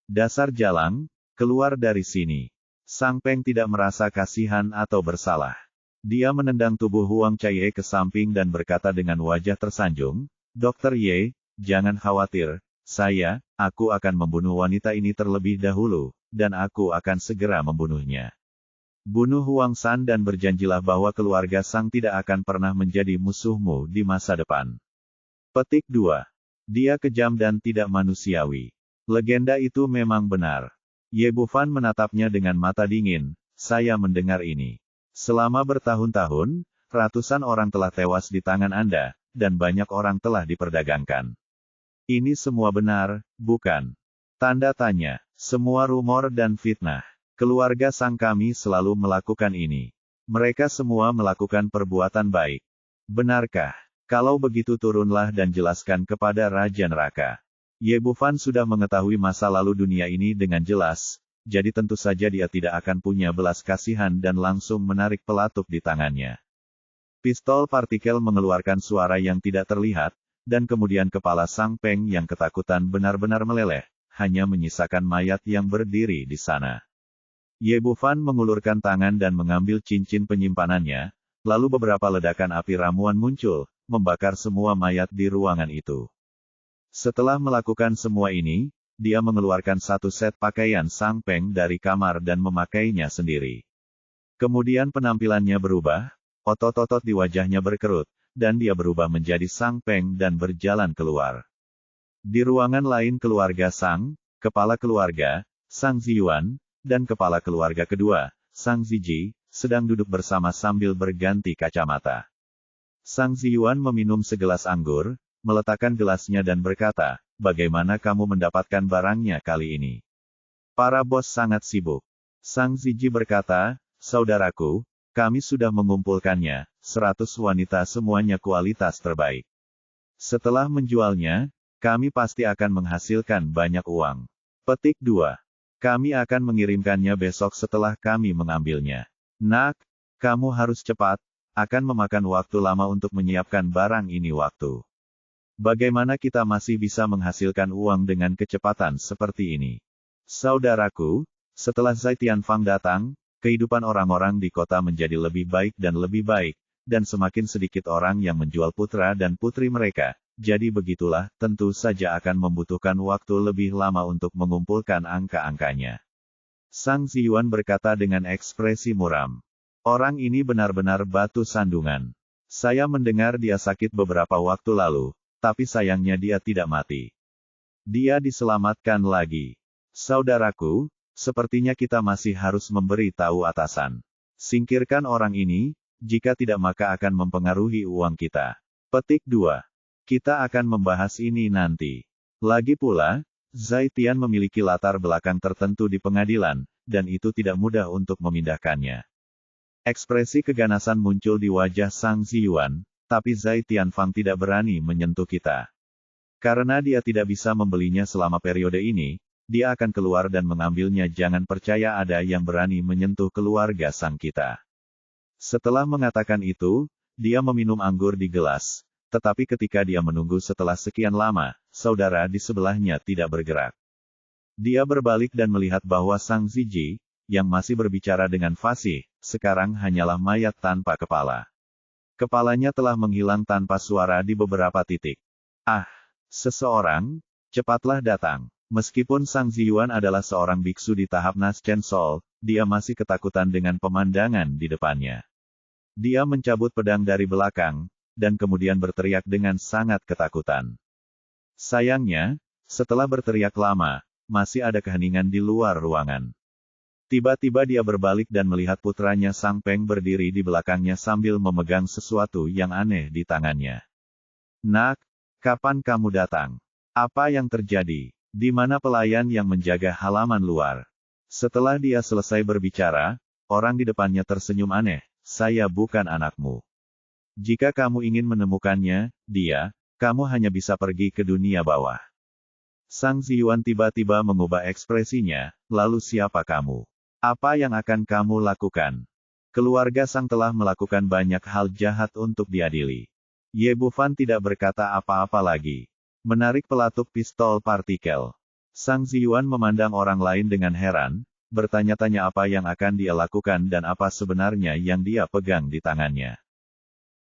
Dasar jalang, keluar dari sini. Sang Peng tidak merasa kasihan atau bersalah. Dia menendang tubuh Huang Caie ke samping dan berkata dengan wajah tersanjung, Dr. Ye, jangan khawatir, aku akan membunuh wanita ini terlebih dahulu, dan aku akan segera membunuhnya. Bunuh Huang San dan berjanjilah bahwa keluarga Sang tidak akan pernah menjadi musuhmu di masa depan. Petik 2. Dia kejam dan tidak manusiawi. Legenda itu memang benar. Ye Bufan menatapnya dengan mata dingin, saya mendengar ini. Selama bertahun-tahun, ratusan orang telah tewas di tangan Anda, dan banyak orang telah diperdagangkan. Ini semua benar, bukan? Tanda tanya, semua rumor dan fitnah. Keluarga Sang kami selalu melakukan ini. Mereka semua melakukan perbuatan baik. Benarkah? Kalau begitu turunlah dan jelaskan kepada Raja Neraka. Ye Bufan sudah mengetahui masa lalu dunia ini dengan jelas, jadi tentu saja dia tidak akan punya belas kasihan dan langsung menarik pelatuk di tangannya. Pistol partikel mengeluarkan suara yang tidak terlihat, dan kemudian kepala Sang Peng yang ketakutan benar-benar meleleh, hanya menyisakan mayat yang berdiri di sana. Ye Bufan mengulurkan tangan dan mengambil cincin penyimpanannya, lalu beberapa ledakan api ramuan muncul, membakar semua mayat di ruangan itu. Setelah melakukan semua ini, dia mengeluarkan satu set pakaian Sang Peng dari kamar dan memakainya sendiri. Kemudian penampilannya berubah, otot-otot di wajahnya berkerut, dan dia berubah menjadi Sang Peng dan berjalan keluar. Di ruangan lain keluarga Sang, kepala keluarga, Sang Ziyuan, dan kepala keluarga kedua, Sang Ziji, sedang duduk bersama sambil berganti kacamata. Sang Ziyuan meminum segelas anggur, meletakkan gelasnya dan berkata, "Bagaimana kamu mendapatkan barangnya kali ini?" "Para bos sangat sibuk." Sang Ziji berkata, "Saudaraku, kami sudah mengumpulkannya, 100 wanita semuanya kualitas terbaik. Setelah menjualnya, kami pasti akan menghasilkan banyak uang." Petik 2. Kami akan mengirimkannya besok setelah kami mengambilnya. Nak, kamu harus cepat, akan memakan waktu lama untuk menyiapkan barang ini waktu. Bagaimana kita masih bisa menghasilkan uang dengan kecepatan seperti ini? Saudaraku, setelah Zai Tianfang datang, kehidupan orang-orang di kota menjadi lebih baik, dan semakin sedikit orang yang menjual putra dan putri mereka. Jadi begitulah, tentu saja akan membutuhkan waktu lebih lama untuk mengumpulkan angka-angkanya. Sang Ziyuan berkata dengan ekspresi muram. Orang ini benar-benar batu sandungan. Saya mendengar dia sakit beberapa waktu lalu, tapi sayangnya dia tidak mati. Dia diselamatkan lagi. Saudaraku, sepertinya kita masih harus memberi tahu atasan. Singkirkan orang ini, jika tidak maka akan mempengaruhi uang kita. Petik 2. Kita akan membahas ini nanti. Lagi pula, Zai Tian memiliki latar belakang tertentu di pengadilan, dan itu tidak mudah untuk memindahkannya. Ekspresi keganasan muncul di wajah Sang Ziyuan, tapi Zai Tianfang tidak berani menyentuh kita. Karena dia tidak bisa membelinya selama periode ini, dia akan keluar dan mengambilnya. Jangan percaya ada yang berani menyentuh keluarga Sang kita. Setelah mengatakan itu, dia meminum anggur di gelas, tetapi ketika dia menunggu setelah sekian lama, saudara di sebelahnya tidak bergerak. Dia berbalik dan melihat bahwa Sang Ziji, yang masih berbicara dengan fasih, sekarang hanyalah mayat tanpa kepala. Kepalanya telah menghilang tanpa suara di beberapa titik. Ah, seseorang, cepatlah datang. Meskipun Sang Ziyuan adalah seorang biksu di tahap Naschen Sol, dia masih ketakutan dengan pemandangan di depannya. Dia mencabut pedang dari belakang, dan kemudian berteriak dengan sangat ketakutan. Sayangnya, setelah berteriak lama, masih ada keheningan di luar ruangan. Tiba-tiba dia berbalik dan melihat putranya Sang Peng berdiri di belakangnya sambil memegang sesuatu yang aneh di tangannya. Nak, kapan kamu datang? Apa yang terjadi? Di mana pelayan yang menjaga halaman luar? Setelah dia selesai berbicara, orang di depannya tersenyum aneh. Saya bukan anakmu. Jika kamu ingin menemukannya, kamu hanya bisa pergi ke dunia bawah. Sang Ziyuan tiba-tiba mengubah ekspresinya, lalu siapa kamu? Apa yang akan kamu lakukan? Keluarga Sang telah melakukan banyak hal jahat untuk diadili. Ye Bufan tidak berkata apa-apa lagi. Menarik pelatuk pistol partikel. Sang Ziyuan memandang orang lain dengan heran, bertanya-tanya apa yang akan dia lakukan dan apa sebenarnya yang dia pegang di tangannya.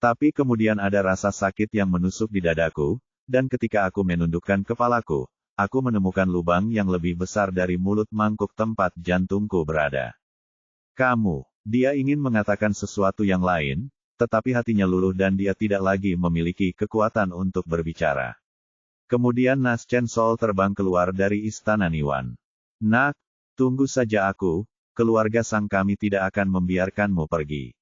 Tapi kemudian ada rasa sakit yang menusuk di dadaku, dan ketika aku menundukkan kepalaku, aku menemukan lubang yang lebih besar dari mulut mangkuk tempat jantungku berada. Kamu, dia ingin mengatakan sesuatu yang lain, tetapi hatinya luluh dan dia tidak lagi memiliki kekuatan untuk berbicara. Kemudian Naschen Sol terbang keluar dari istana Niwan. Nak, tunggu saja aku, keluarga Sang kami tidak akan membiarkanmu pergi.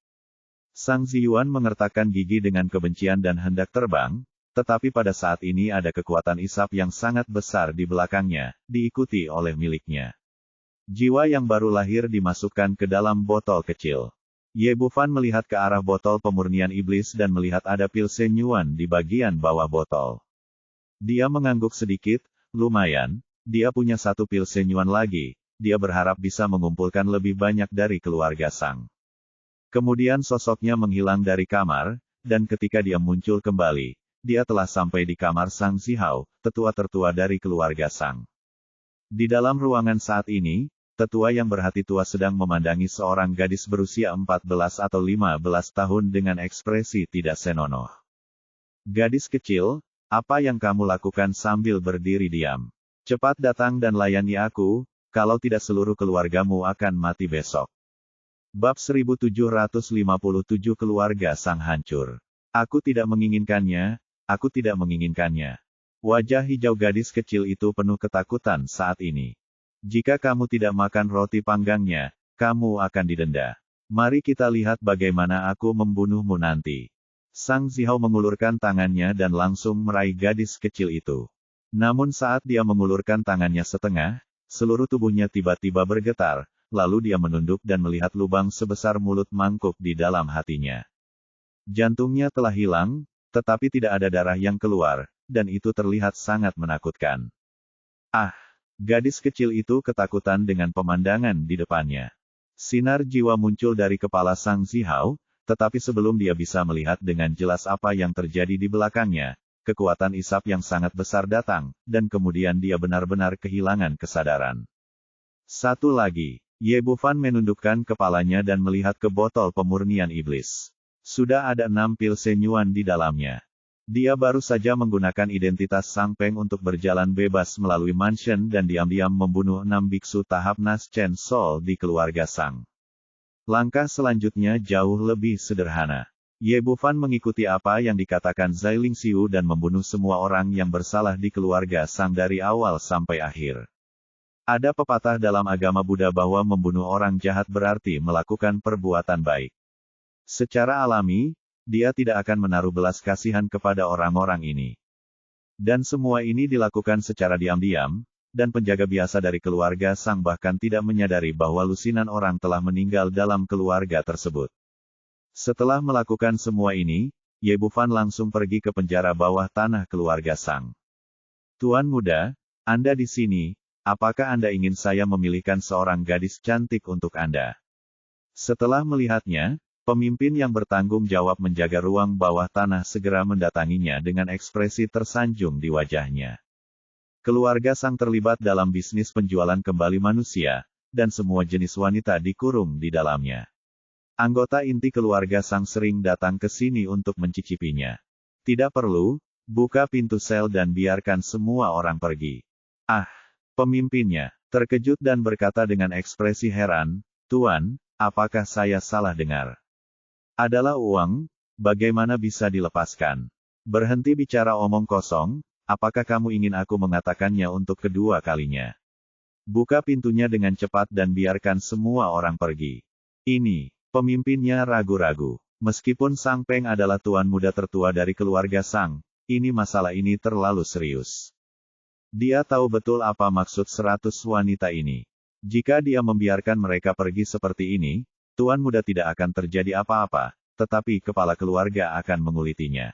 Sang Ziyuan mengertakkan gigi dengan kebencian dan hendak terbang, tetapi pada saat ini ada kekuatan isap yang sangat besar di belakangnya, diikuti oleh miliknya. Jiwa yang baru lahir dimasukkan ke dalam botol kecil. Ye Bufan melihat ke arah botol pemurnian iblis dan melihat ada pil senyuan di bagian bawah botol. Dia mengangguk sedikit, lumayan, dia punya satu pil senyuan lagi, dia berharap bisa mengumpulkan lebih banyak dari keluarga Sang. Kemudian sosoknya menghilang dari kamar, dan ketika dia muncul kembali, dia telah sampai di kamar Sang Zihao, tetua tertua dari keluarga Sang. Di dalam ruangan saat ini, tetua yang berhati tua sedang memandangi seorang gadis berusia 14 atau 15 tahun dengan ekspresi tidak senonoh. Gadis kecil, apa yang kamu lakukan sambil berdiri diam? Cepat datang dan layani aku, kalau tidak seluruh keluargamu akan mati besok. Bab 1757 Keluarga Sang hancur. Aku tidak menginginkannya, aku tidak menginginkannya. Wajah hijau gadis kecil itu penuh ketakutan saat ini. Jika kamu tidak makan roti panggangnya, kamu akan didenda. Mari kita lihat bagaimana aku membunuhmu nanti. Sang Zihao mengulurkan tangannya dan langsung meraih gadis kecil itu. Namun saat dia mengulurkan tangannya setengah, seluruh tubuhnya tiba-tiba bergetar, lalu dia menunduk dan melihat lubang sebesar mulut mangkuk di dalam hatinya. Jantungnya telah hilang, tetapi tidak ada darah yang keluar, dan itu terlihat sangat menakutkan. Ah! Gadis kecil itu ketakutan dengan pemandangan di depannya. Sinar jiwa muncul dari kepala Sang Zihao, tetapi sebelum dia bisa melihat dengan jelas apa yang terjadi di belakangnya, kekuatan isap yang sangat besar datang, dan kemudian dia benar-benar kehilangan kesadaran. Satu lagi, Ye Bufan menundukkan kepalanya dan melihat ke botol pemurnian iblis. Sudah ada 6 pil senyuan di dalamnya. Dia baru saja menggunakan identitas Sang Peng untuk berjalan bebas melalui mansion dan diam-diam membunuh 6 biksu tahap Nas Chen Sol di keluarga Sang. Langkah selanjutnya jauh lebih sederhana. Ye Bufan mengikuti apa yang dikatakan Zai Lingxiu dan membunuh semua orang yang bersalah di keluarga Sang dari awal sampai akhir. Ada pepatah dalam agama Buddha bahwa membunuh orang jahat berarti melakukan perbuatan baik. Secara alami, dia tidak akan menaruh belas kasihan kepada orang-orang ini. Dan semua ini dilakukan secara diam-diam, dan penjaga biasa dari keluarga Sang bahkan tidak menyadari bahwa lusinan orang telah meninggal dalam keluarga tersebut. Setelah melakukan semua ini, Ye Bufan langsung pergi ke penjara bawah tanah keluarga Sang. Tuan muda, Anda di sini, apakah Anda ingin saya memilihkan seorang gadis cantik untuk Anda? Setelah melihatnya, pemimpin yang bertanggung jawab menjaga ruang bawah tanah segera mendatanginya dengan ekspresi tersanjung di wajahnya. Keluarga Sang terlibat dalam bisnis penjualan kembali manusia, dan semua jenis wanita dikurung di dalamnya. Anggota inti keluarga Sang sering datang ke sini untuk mencicipinya. Tidak perlu, buka pintu sel dan biarkan semua orang pergi. Ah! Pemimpinnya terkejut dan berkata dengan ekspresi heran, Tuan, apakah saya salah dengar? Adalah uang, bagaimana bisa dilepaskan? Berhenti bicara omong kosong, apakah kamu ingin aku mengatakannya untuk kedua kalinya? Buka pintunya dengan cepat dan biarkan semua orang pergi. Ini, pemimpinnya ragu-ragu. Meskipun Sang Peng adalah tuan muda tertua dari keluarga Sang, masalah ini terlalu serius. Dia tahu betul apa maksud 100 wanita ini. Jika dia membiarkan mereka pergi seperti ini, Tuan muda tidak akan terjadi apa-apa, tetapi kepala keluarga akan mengulitinya.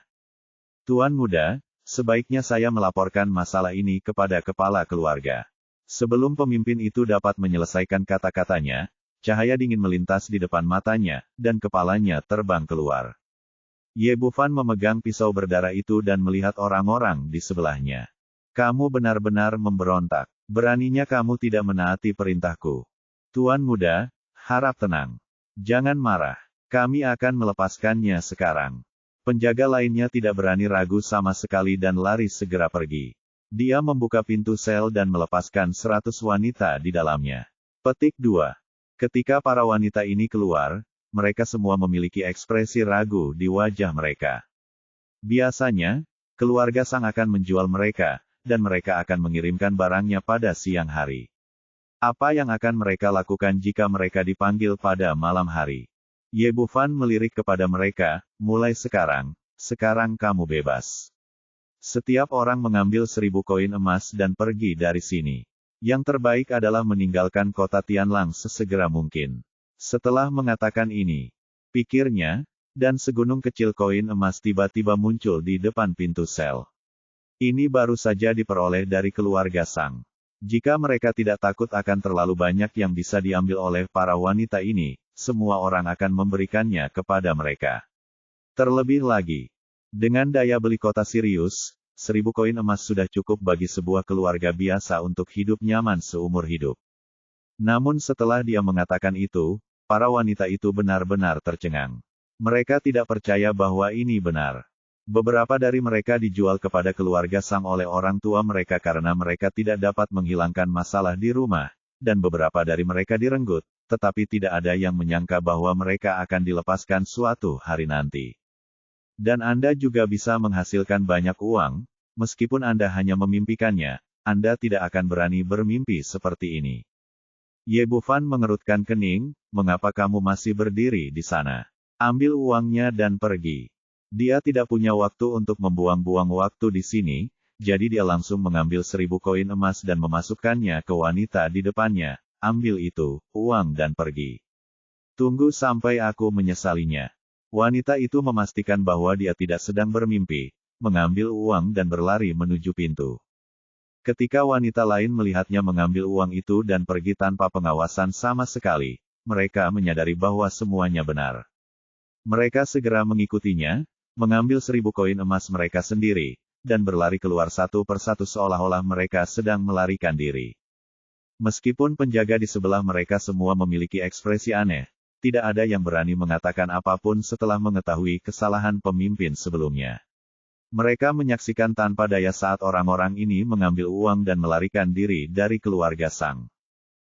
Tuan muda, sebaiknya saya melaporkan masalah ini kepada kepala keluarga. Sebelum pemimpin itu dapat menyelesaikan kata-katanya, cahaya dingin melintas di depan matanya, dan kepalanya terbang keluar. Ye Bufan memegang pisau berdarah itu dan melihat orang-orang di sebelahnya. Kamu benar-benar memberontak. Beraninya kamu tidak menaati perintahku. Tuan muda, harap tenang. Jangan marah. Kami akan melepaskannya sekarang. Penjaga lainnya tidak berani ragu sama sekali dan lari segera pergi. Dia membuka pintu sel dan melepaskan 100 wanita di dalamnya. Petik 2. Ketika para wanita ini keluar, mereka semua memiliki ekspresi ragu di wajah mereka. Biasanya, keluarga Sang akan menjual mereka, dan mereka akan mengirimkan barangnya pada siang hari. Apa yang akan mereka lakukan jika mereka dipanggil pada malam hari? Ye Bufan melirik kepada mereka, mulai sekarang kamu bebas. Setiap orang mengambil 1000 koin emas dan pergi dari sini. Yang terbaik adalah meninggalkan kota Tianlang sesegera mungkin. Setelah mengatakan ini, pikirnya, dan segunung kecil koin emas tiba-tiba muncul di depan pintu sel. Ini baru saja diperoleh dari keluarga Sang. Jika mereka tidak takut akan terlalu banyak yang bisa diambil oleh para wanita ini, semua orang akan memberikannya kepada mereka. Terlebih lagi, dengan daya beli kota Sirius, 1000 koin emas sudah cukup bagi sebuah keluarga biasa untuk hidup nyaman seumur hidup. Namun setelah dia mengatakan itu, para wanita itu benar-benar tercengang. Mereka tidak percaya bahwa ini benar. Beberapa dari mereka dijual kepada keluarga Sang oleh orang tua mereka karena mereka tidak dapat menghilangkan masalah di rumah, dan beberapa dari mereka direnggut, tetapi tidak ada yang menyangka bahwa mereka akan dilepaskan suatu hari nanti. Dan Anda juga bisa menghasilkan banyak uang, meskipun Anda hanya memimpikannya, Anda tidak akan berani bermimpi seperti ini. Ye Bufan mengerutkan kening, mengapa kamu masih berdiri di sana? Ambil uangnya dan pergi. Dia tidak punya waktu untuk membuang-buang waktu di sini, jadi dia langsung mengambil 1000 koin emas dan memasukkannya ke wanita di depannya. Ambil itu, uang dan pergi. Tunggu sampai aku menyesalinya. Wanita itu memastikan bahwa dia tidak sedang bermimpi, mengambil uang dan berlari menuju pintu. Ketika wanita lain melihatnya mengambil uang itu dan pergi tanpa pengawasan sama sekali, mereka menyadari bahwa semuanya benar. Mereka segera mengikutinya, mengambil 1000 koin emas mereka sendiri, dan berlari keluar satu persatu seolah-olah mereka sedang melarikan diri. Meskipun penjaga di sebelah mereka semua memiliki ekspresi aneh, tidak ada yang berani mengatakan apapun setelah mengetahui kesalahan pemimpin sebelumnya. Mereka menyaksikan tanpa daya saat orang-orang ini mengambil uang dan melarikan diri dari keluarga Sang.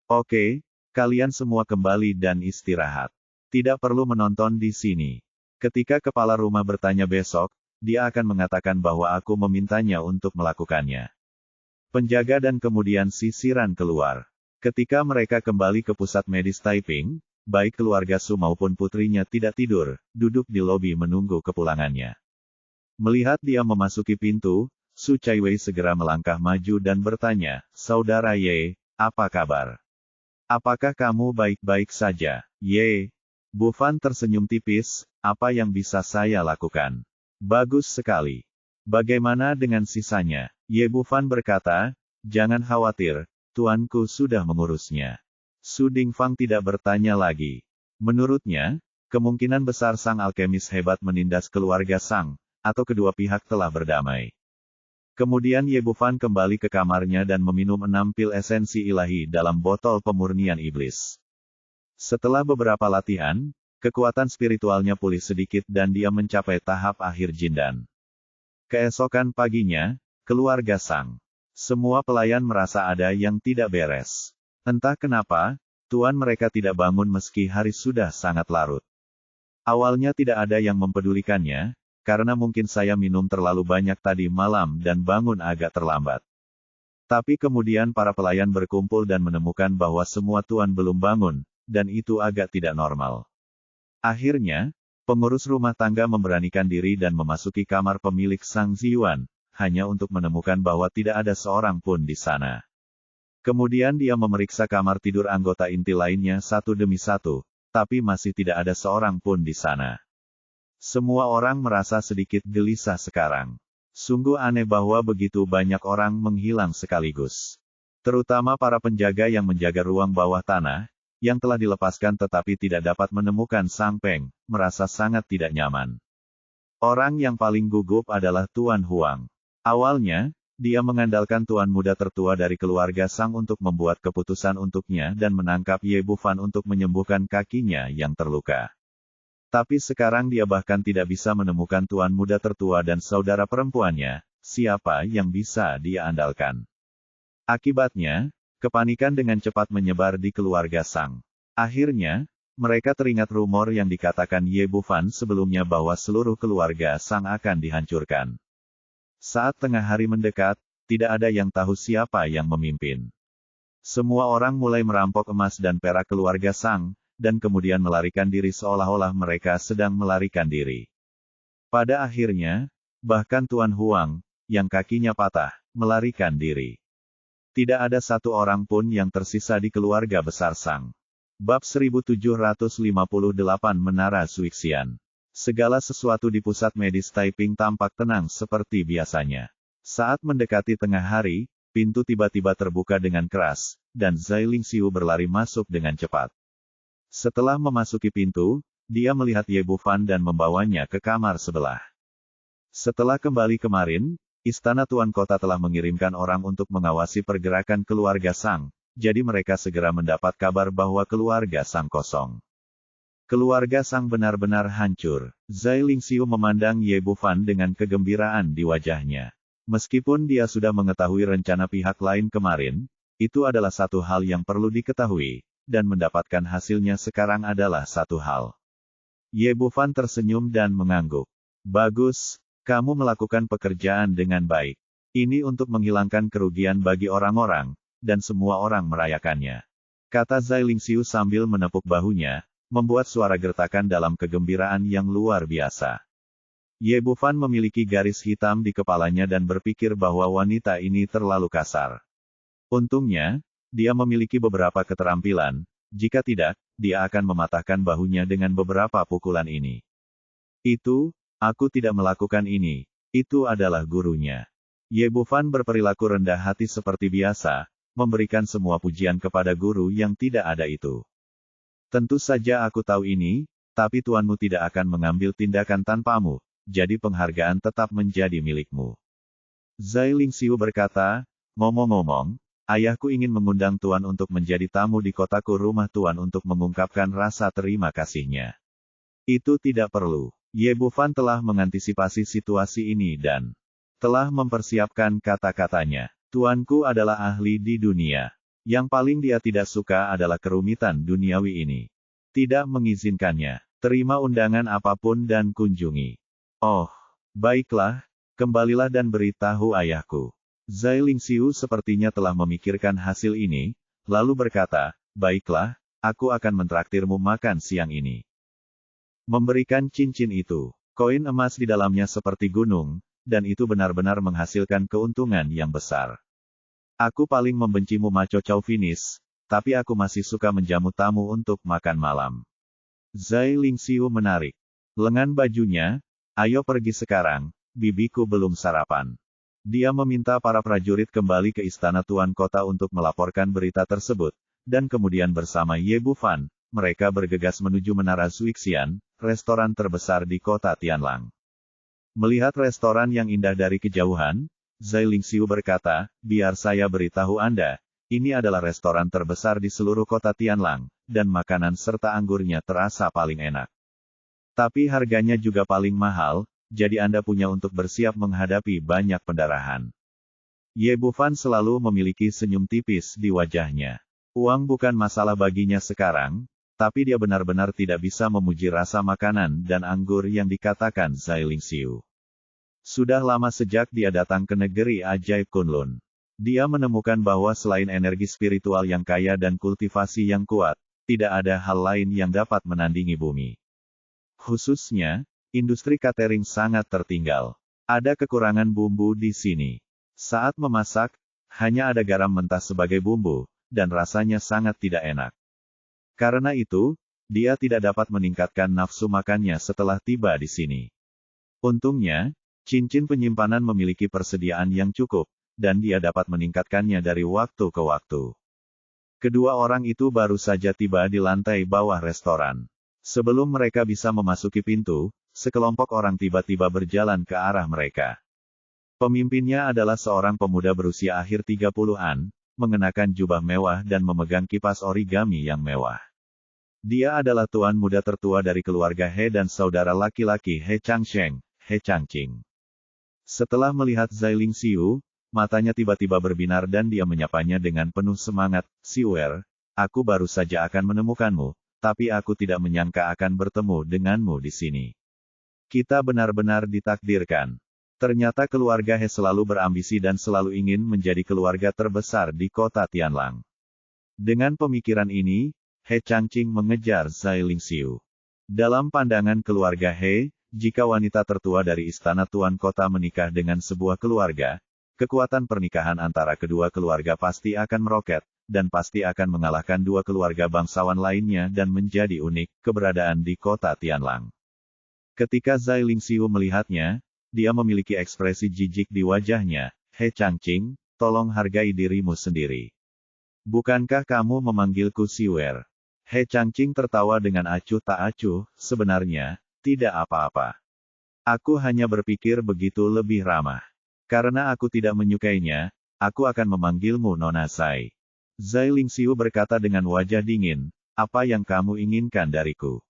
Oke, kalian semua kembali dan istirahat. Tidak perlu menonton di sini. Ketika kepala rumah bertanya besok, dia akan mengatakan bahwa aku memintanya untuk melakukannya. Penjaga dan kemudian sisiran keluar. Ketika mereka kembali ke pusat medis Taiping, baik keluarga Su maupun putrinya tidak tidur, duduk di lobi menunggu kepulangannya. Melihat dia memasuki pintu, Su Chaiwei segera melangkah maju dan bertanya, "Saudara Ye, apa kabar? Apakah kamu baik-baik saja, Ye?" Bufan tersenyum tipis, "Apa yang bisa saya lakukan?" "Bagus sekali. Bagaimana dengan sisanya?" Ye Bufan berkata, "Jangan khawatir, tuanku sudah mengurusnya." Su Dingfang tidak bertanya lagi. Menurutnya, kemungkinan besar sang alkemis hebat menindas keluarga Sang, atau kedua pihak telah berdamai. Kemudian Ye Bufan kembali ke kamarnya dan meminum 6 pil esensi ilahi dalam botol pemurnian iblis. Setelah beberapa latihan, kekuatan spiritualnya pulih sedikit dan dia mencapai tahap akhir Jindan. Keesokan paginya, keluarga Sang. Semua pelayan merasa ada yang tidak beres. Entah kenapa, tuan mereka tidak bangun meski hari sudah sangat larut. Awalnya tidak ada yang mempedulikannya, karena mungkin saya minum terlalu banyak tadi malam dan bangun agak terlambat. Tapi kemudian para pelayan berkumpul dan menemukan bahwa semua tuan belum bangun, dan itu agak tidak normal. Akhirnya, pengurus rumah tangga memberanikan diri dan memasuki kamar pemilik Sang Ziyuan, hanya untuk menemukan bahwa tidak ada seorang pun di sana. Kemudian dia memeriksa kamar tidur anggota inti lainnya satu demi satu, tapi masih tidak ada seorang pun di sana. Semua orang merasa sedikit gelisah sekarang. Sungguh aneh bahwa begitu banyak orang menghilang sekaligus. Terutama para penjaga yang menjaga ruang bawah tanah, yang telah dilepaskan tetapi tidak dapat menemukan Sang Peng, merasa sangat tidak nyaman. Orang yang paling gugup adalah Tuan Huang. Awalnya, dia mengandalkan tuan muda tertua dari keluarga Sang untuk membuat keputusan untuknya dan menangkap Ye Bufan untuk menyembuhkan kakinya yang terluka. Tapi sekarang dia bahkan tidak bisa menemukan tuan muda tertua dan saudara perempuannya, siapa yang bisa dia andalkan. Akibatnya, kepanikan dengan cepat menyebar di keluarga Sang. Akhirnya, mereka teringat rumor yang dikatakan Ye Bufan sebelumnya bahwa seluruh keluarga Sang akan dihancurkan. Saat tengah hari mendekat, tidak ada yang tahu siapa yang memimpin. Semua orang mulai merampok emas dan perak keluarga Sang, dan kemudian melarikan diri seolah-olah mereka sedang melarikan diri. Pada akhirnya, bahkan Tuan Huang, yang kakinya patah, melarikan diri. Tidak ada satu orang pun yang tersisa di keluarga besar Sang. Bab 1758 Menara Suixian. Segala sesuatu di pusat medis Taiping tampak tenang seperti biasanya. Saat mendekati tengah hari, pintu tiba-tiba terbuka dengan keras, dan Zai Lingxiu berlari masuk dengan cepat. Setelah memasuki pintu, dia melihat Ye Bufan dan membawanya ke kamar sebelah. Setelah kembali kemarin, istana tuan kota telah mengirimkan orang untuk mengawasi pergerakan keluarga Sang, jadi mereka segera mendapat kabar bahwa keluarga Sang kosong. Keluarga Sang benar-benar hancur. Zai Lingxiu memandang Ye Bufan dengan kegembiraan di wajahnya. Meskipun dia sudah mengetahui rencana pihak lain kemarin, itu adalah satu hal yang perlu diketahui. Dan mendapatkan hasilnya sekarang adalah satu hal. Ye Bufan tersenyum dan mengangguk. Bagus, kamu melakukan pekerjaan dengan baik. Ini untuk menghilangkan kerugian bagi orang-orang, dan semua orang merayakannya. Kata Zai Lingxiu sambil menepuk bahunya, membuat suara gertakan dalam kegembiraan yang luar biasa. Ye Bufan memiliki garis hitam di kepalanya dan berpikir bahwa wanita ini terlalu kasar. Untungnya, dia memiliki beberapa keterampilan, jika tidak, dia akan mematahkan bahunya dengan beberapa pukulan ini. Aku tidak melakukan ini, itu adalah gurunya. Ye Bufan berperilaku rendah hati seperti biasa, memberikan semua pujian kepada guru yang tidak ada itu. Tentu saja aku tahu ini, tapi tuanmu tidak akan mengambil tindakan tanpamu, jadi penghargaan tetap menjadi milikmu. Zai Lingxiu berkata, ngomong-ngomong, ayahku ingin mengundang tuan untuk menjadi tamu di kotaku rumah tuan untuk mengungkapkan rasa terima kasihnya. Itu tidak perlu. Ye Bufan telah mengantisipasi situasi ini dan telah mempersiapkan kata-katanya. Tuanku adalah ahli di dunia. Yang paling dia tidak suka adalah kerumitan duniawi ini. Tidak mengizinkannya. Terima undangan apapun dan kunjungi. Oh, baiklah, kembalilah dan beritahu ayahku. Zai Lingxiu sepertinya telah memikirkan hasil ini, lalu berkata, baiklah, aku akan mentraktirmu makan siang ini. Memberikan cincin itu, koin emas di dalamnya seperti gunung, dan itu benar-benar menghasilkan keuntungan yang besar. Aku paling membencimu maco chauvinis, tapi aku masih suka menjamu tamu untuk makan malam. Zai Lingxiu menarik lengan bajunya, ayo pergi sekarang, bibiku belum sarapan. Dia meminta para prajurit kembali ke istana tuan kota untuk melaporkan berita tersebut, dan kemudian bersama Ye Bufan, mereka bergegas menuju Menara Zuixian, restoran terbesar di kota Tianlang. Melihat restoran yang indah dari kejauhan, Zai Lingxiu berkata, biar saya beritahu Anda, ini adalah restoran terbesar di seluruh kota Tianlang, dan makanan serta anggurnya terasa paling enak. Tapi harganya juga paling mahal, jadi Anda punya untuk bersiap menghadapi banyak pendarahan. Ye Bufan selalu memiliki senyum tipis di wajahnya. Uang bukan masalah baginya sekarang, tapi dia benar-benar tidak bisa memuji rasa makanan dan anggur yang dikatakan Zai Lingxiu. Sudah lama sejak dia datang ke negeri ajaib Kunlun. Dia menemukan bahwa selain energi spiritual yang kaya dan kultivasi yang kuat, tidak ada hal lain yang dapat menandingi bumi. Khususnya, industri catering sangat tertinggal. Ada kekurangan bumbu di sini. Saat memasak, hanya ada garam mentah sebagai bumbu, dan rasanya sangat tidak enak. Karena itu, dia tidak dapat meningkatkan nafsu makannya setelah tiba di sini. Untungnya, cincin penyimpanan memiliki persediaan yang cukup, dan dia dapat meningkatkannya dari waktu ke waktu. Kedua orang itu baru saja tiba di lantai bawah restoran. Sebelum mereka bisa memasuki pintu, sekelompok orang tiba-tiba berjalan ke arah mereka. Pemimpinnya adalah seorang pemuda berusia akhir 30-an, mengenakan jubah mewah dan memegang kipas origami yang mewah. Dia adalah tuan muda tertua dari keluarga He dan saudara laki-laki He Changsheng, He Changqing. Setelah melihat Zai Lingxiu, matanya tiba-tiba berbinar dan dia menyapanya dengan penuh semangat, "Siwer, aku baru saja akan menemukanmu, tapi aku tidak menyangka akan bertemu denganmu di sini. Kita benar-benar ditakdirkan." Ternyata keluarga He selalu berambisi dan selalu ingin menjadi keluarga terbesar di kota Tianlang. Dengan pemikiran ini, He Changqing mengejar Zai Lingxiu. Dalam pandangan keluarga He, jika wanita tertua dari istana tuan kota menikah dengan sebuah keluarga, kekuatan pernikahan antara kedua keluarga pasti akan meroket, dan pasti akan mengalahkan dua keluarga bangsawan lainnya dan menjadi unik keberadaan di kota Tianlang. Ketika Zai Lingxiu melihatnya, dia memiliki ekspresi jijik di wajahnya. "He Changqing, tolong hargai dirimu sendiri. Bukankah kamu memanggilku Siwer?" He Changqing tertawa dengan acuh tak acuh, "Sebenarnya, tidak apa-apa. Aku hanya berpikir begitu lebih ramah. Karena aku tidak menyukainya, aku akan memanggilmu Nona Zai." Zai Lingxiu berkata dengan wajah dingin, "Apa yang kamu inginkan dariku?"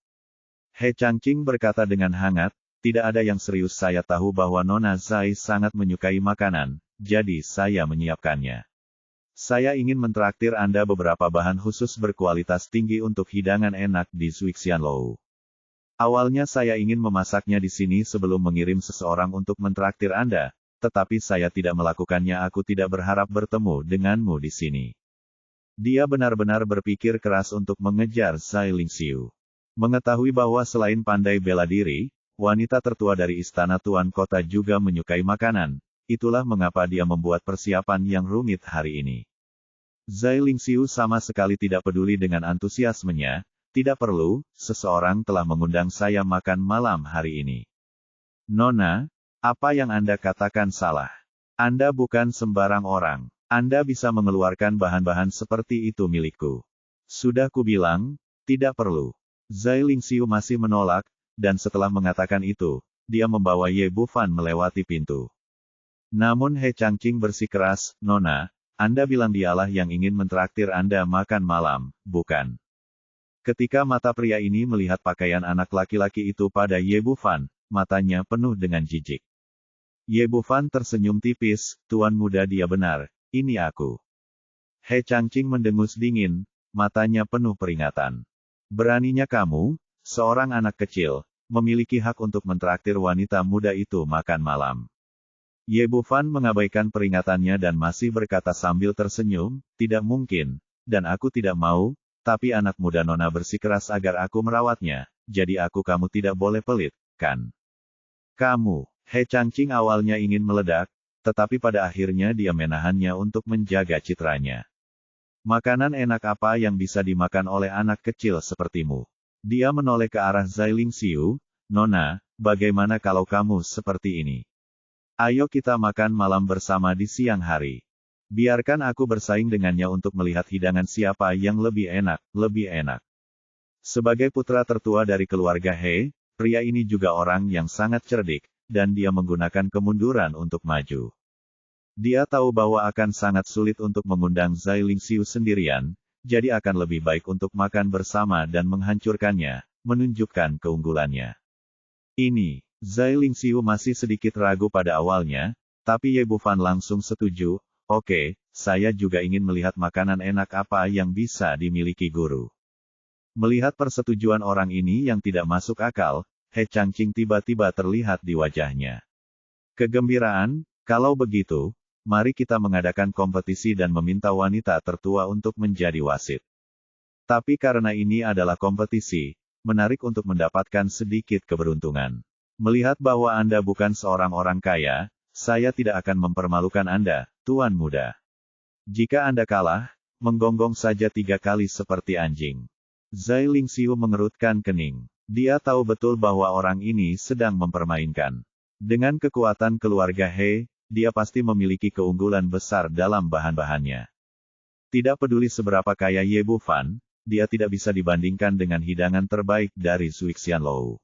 He Changqing berkata dengan hangat, "Tidak ada yang serius, saya tahu bahwa Nona Zai sangat menyukai makanan, jadi saya menyiapkannya. Saya ingin mentraktir Anda beberapa bahan khusus berkualitas tinggi untuk hidangan enak di Zuixianlou. Awalnya saya ingin memasaknya di sini sebelum mengirim seseorang untuk mentraktir Anda, tetapi saya tidak melakukannya. Aku tidak berharap bertemu denganmu di sini. Dia benar-benar berpikir keras untuk mengejar Zai Lingxiu. Mengetahui bahwa selain pandai bela diri, wanita tertua dari istana Tuan Kota juga menyukai makanan, itulah mengapa dia membuat persiapan yang rumit hari ini. Zai Lingxiu sama sekali tidak peduli dengan antusiasmenya. Tidak perlu, seseorang telah mengundang saya makan malam hari ini. Nona, apa yang Anda katakan salah. Anda bukan sembarang orang. Anda bisa mengeluarkan bahan-bahan seperti itu milikku. Sudah kubilang, tidak perlu. Zai Lingxiu masih menolak, dan setelah mengatakan itu, dia membawa Ye Bufan melewati pintu. Namun He Changqing bersikeras, Nona, Anda bilang dialah yang ingin mentraktir Anda makan malam, bukan? Ketika mata pria ini melihat pakaian anak laki-laki itu pada Ye Bufan, matanya penuh dengan jijik. Ye Bufan tersenyum tipis, Tuan muda, dia benar. Ini aku. He Changqing mendengus dingin, matanya penuh peringatan. Beraninya kamu, seorang anak kecil, memiliki hak untuk mentraktir wanita muda itu makan malam. Ye Bufan mengabaikan peringatannya dan masih berkata sambil tersenyum, tidak mungkin, dan aku tidak mau, tapi anak muda Nona bersikeras agar aku merawatnya, jadi kamu tidak boleh pelit, kan? Kamu, He Changqing awalnya ingin meledak, tetapi pada akhirnya dia menahannya untuk menjaga citranya. Makanan enak apa yang bisa dimakan oleh anak kecil sepertimu? Dia menoleh ke arah Zai Lingxiu, Nona, bagaimana kalau kamu seperti ini? Ayo kita makan malam bersama di siang hari. Biarkan aku bersaing dengannya untuk melihat hidangan siapa yang lebih enak, lebih enak. Sebagai putra tertua dari keluarga He, pria ini juga orang yang sangat cerdik, dan dia menggunakan kemunduran untuk maju. Dia tahu bahwa akan sangat sulit untuk mengundang Zai Lingxiu sendirian, jadi akan lebih baik untuk makan bersama dan menghancurkannya, menunjukkan keunggulannya. Ini, Zai Lingxiu masih sedikit ragu pada awalnya, tapi Ye Bufan langsung setuju, oke, saya juga ingin melihat makanan enak apa yang bisa dimiliki guru. Melihat persetujuan orang ini yang tidak masuk akal, He Changqing tiba-tiba terlihat di wajahnya kegembiraan. Kalau begitu, mari kita mengadakan kompetisi dan meminta wanita tertua untuk menjadi wasit. Tapi karena ini adalah kompetisi, menarik untuk mendapatkan sedikit keberuntungan. Melihat bahwa Anda bukan seorang orang kaya, saya tidak akan mempermalukan Anda, Tuan muda. Jika Anda kalah, menggonggong saja 3 kali seperti anjing. Zai Lingxiu mengerutkan kening. Dia tahu betul bahwa orang ini sedang mempermainkan. Dengan kekuatan keluarga He, dia pasti memiliki keunggulan besar dalam bahan-bahannya. Tidak peduli seberapa kaya Ye Bufan, dia tidak bisa dibandingkan dengan hidangan terbaik dari Zhuge Xianlou.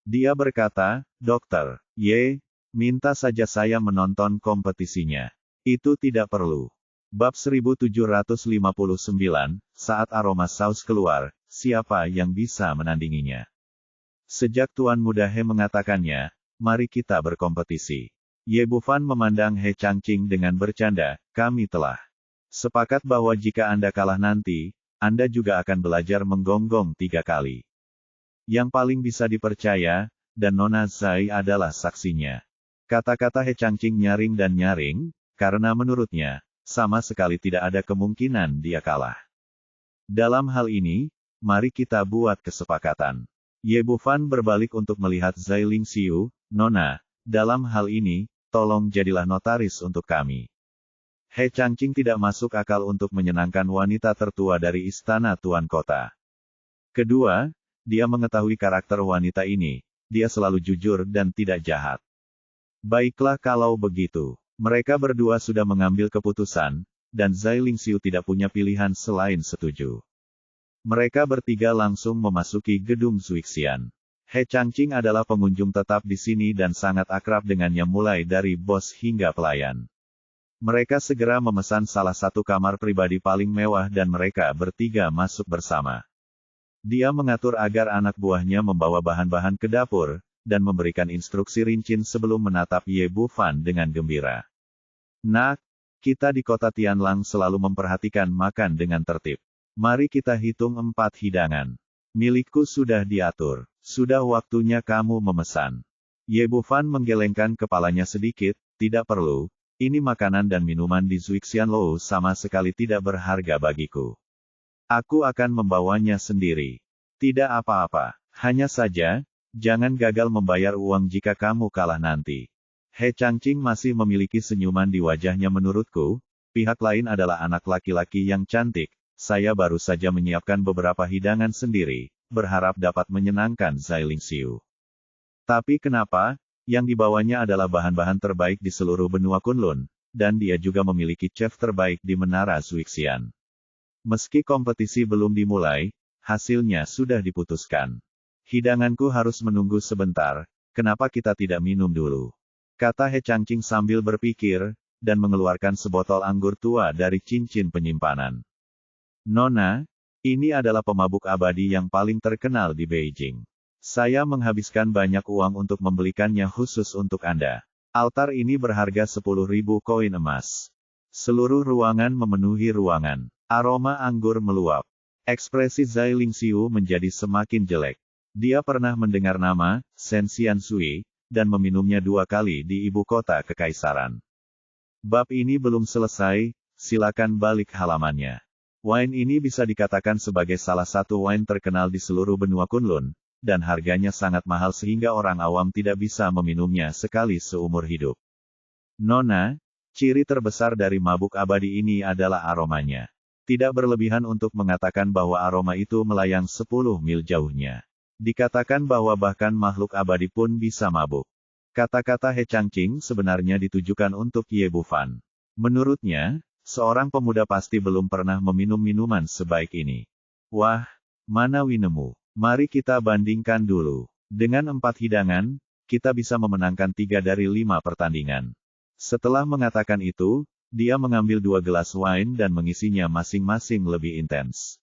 Dia berkata, Dokter, Ye, minta saja saya menonton kompetisinya. Itu tidak perlu. Bab 1759, saat aroma saus keluar, siapa yang bisa menandinginya? Sejak Tuan Muda He mengatakannya, mari kita berkompetisi. Ye Bufan memandang He Changqing dengan bercanda, kami telah sepakat bahwa jika Anda kalah nanti, Anda juga akan belajar menggonggong 3 kali. Yang paling bisa dipercaya, dan Nona Zai adalah saksinya. Kata-kata He Changqing nyaring dan nyaring, karena menurutnya, sama sekali tidak ada kemungkinan dia kalah. Dalam hal ini, mari kita buat kesepakatan. Ye Bufan berbalik untuk melihat Zai Lingxiu, Nona, dalam hal ini, tolong jadilah notaris untuk kami. He Changqing tidak masuk akal untuk menyenangkan wanita tertua dari istana Tuan Kota. Kedua, dia mengetahui karakter wanita ini, dia selalu jujur dan tidak jahat. Baiklah kalau begitu. Mereka berdua sudah mengambil keputusan, dan Zai Lingxiu tidak punya pilihan selain setuju. Mereka bertiga langsung memasuki gedung Zuixian. He Changqing adalah pengunjung tetap di sini dan sangat akrab dengannya mulai dari bos hingga pelayan. Mereka segera memesan salah satu kamar pribadi paling mewah dan mereka bertiga masuk bersama. Dia mengatur agar anak buahnya membawa bahan-bahan ke dapur, dan memberikan instruksi rinci sebelum menatap Ye Bufan dengan gembira. Nak, kita di kota Tianlang selalu memperhatikan makan dengan tertib. Mari kita hitung 4 hidangan. Milikku sudah diatur. Sudah waktunya kamu memesan. Ye Bufan menggelengkan kepalanya sedikit, tidak perlu. Ini makanan dan minuman di Zuixianlou sama sekali tidak berharga bagiku. Aku akan membawanya sendiri. Tidak apa-apa. Hanya saja, jangan gagal membayar uang jika kamu kalah nanti. He Changqing masih memiliki senyuman di wajahnya menurutku. Pihak lain adalah anak laki-laki yang cantik. Saya baru saja menyiapkan beberapa hidangan sendiri, berharap dapat menyenangkan Zai Lingxiu. Tapi kenapa? Yang dibawanya adalah bahan-bahan terbaik di seluruh benua Kunlun, dan dia juga memiliki chef terbaik di Menara Zuixian. Meski kompetisi belum dimulai, hasilnya sudah diputuskan. Hidanganku harus menunggu sebentar, kenapa kita tidak minum dulu? Kata He Changqing sambil berpikir, dan mengeluarkan sebotol anggur tua dari cincin penyimpanan. Nona, ini adalah pemabuk abadi yang paling terkenal di Beijing. Saya menghabiskan banyak uang untuk membelikannya khusus untuk Anda. Altar ini berharga 10.000 koin emas. Seluruh ruangan memenuhi ruangan. Aroma anggur meluap. Ekspresi Zai Lingxiu menjadi semakin jelek. Dia pernah mendengar nama, Shen Xiansui, dan meminumnya 2 kali di ibu kota kekaisaran. Bab ini belum selesai, silakan balik halamannya. Wine ini bisa dikatakan sebagai salah satu wine terkenal di seluruh benua Kunlun, dan harganya sangat mahal sehingga orang awam tidak bisa meminumnya sekali seumur hidup. Nona, ciri terbesar dari mabuk abadi ini adalah aromanya. Tidak berlebihan untuk mengatakan bahwa aroma itu melayang 10 mil jauhnya. Dikatakan bahwa bahkan makhluk abadi pun bisa mabuk. Kata-kata He Changqing sebenarnya ditujukan untuk Ye Bufan. Menurutnya, seorang pemuda pasti belum pernah meminum minuman sebaik ini. Wah, mana winemu? Mari kita bandingkan dulu. Dengan 4 hidangan, kita bisa memenangkan 3 dari 5 pertandingan. Setelah mengatakan itu, dia mengambil 2 gelas wine dan mengisinya masing-masing lebih intens.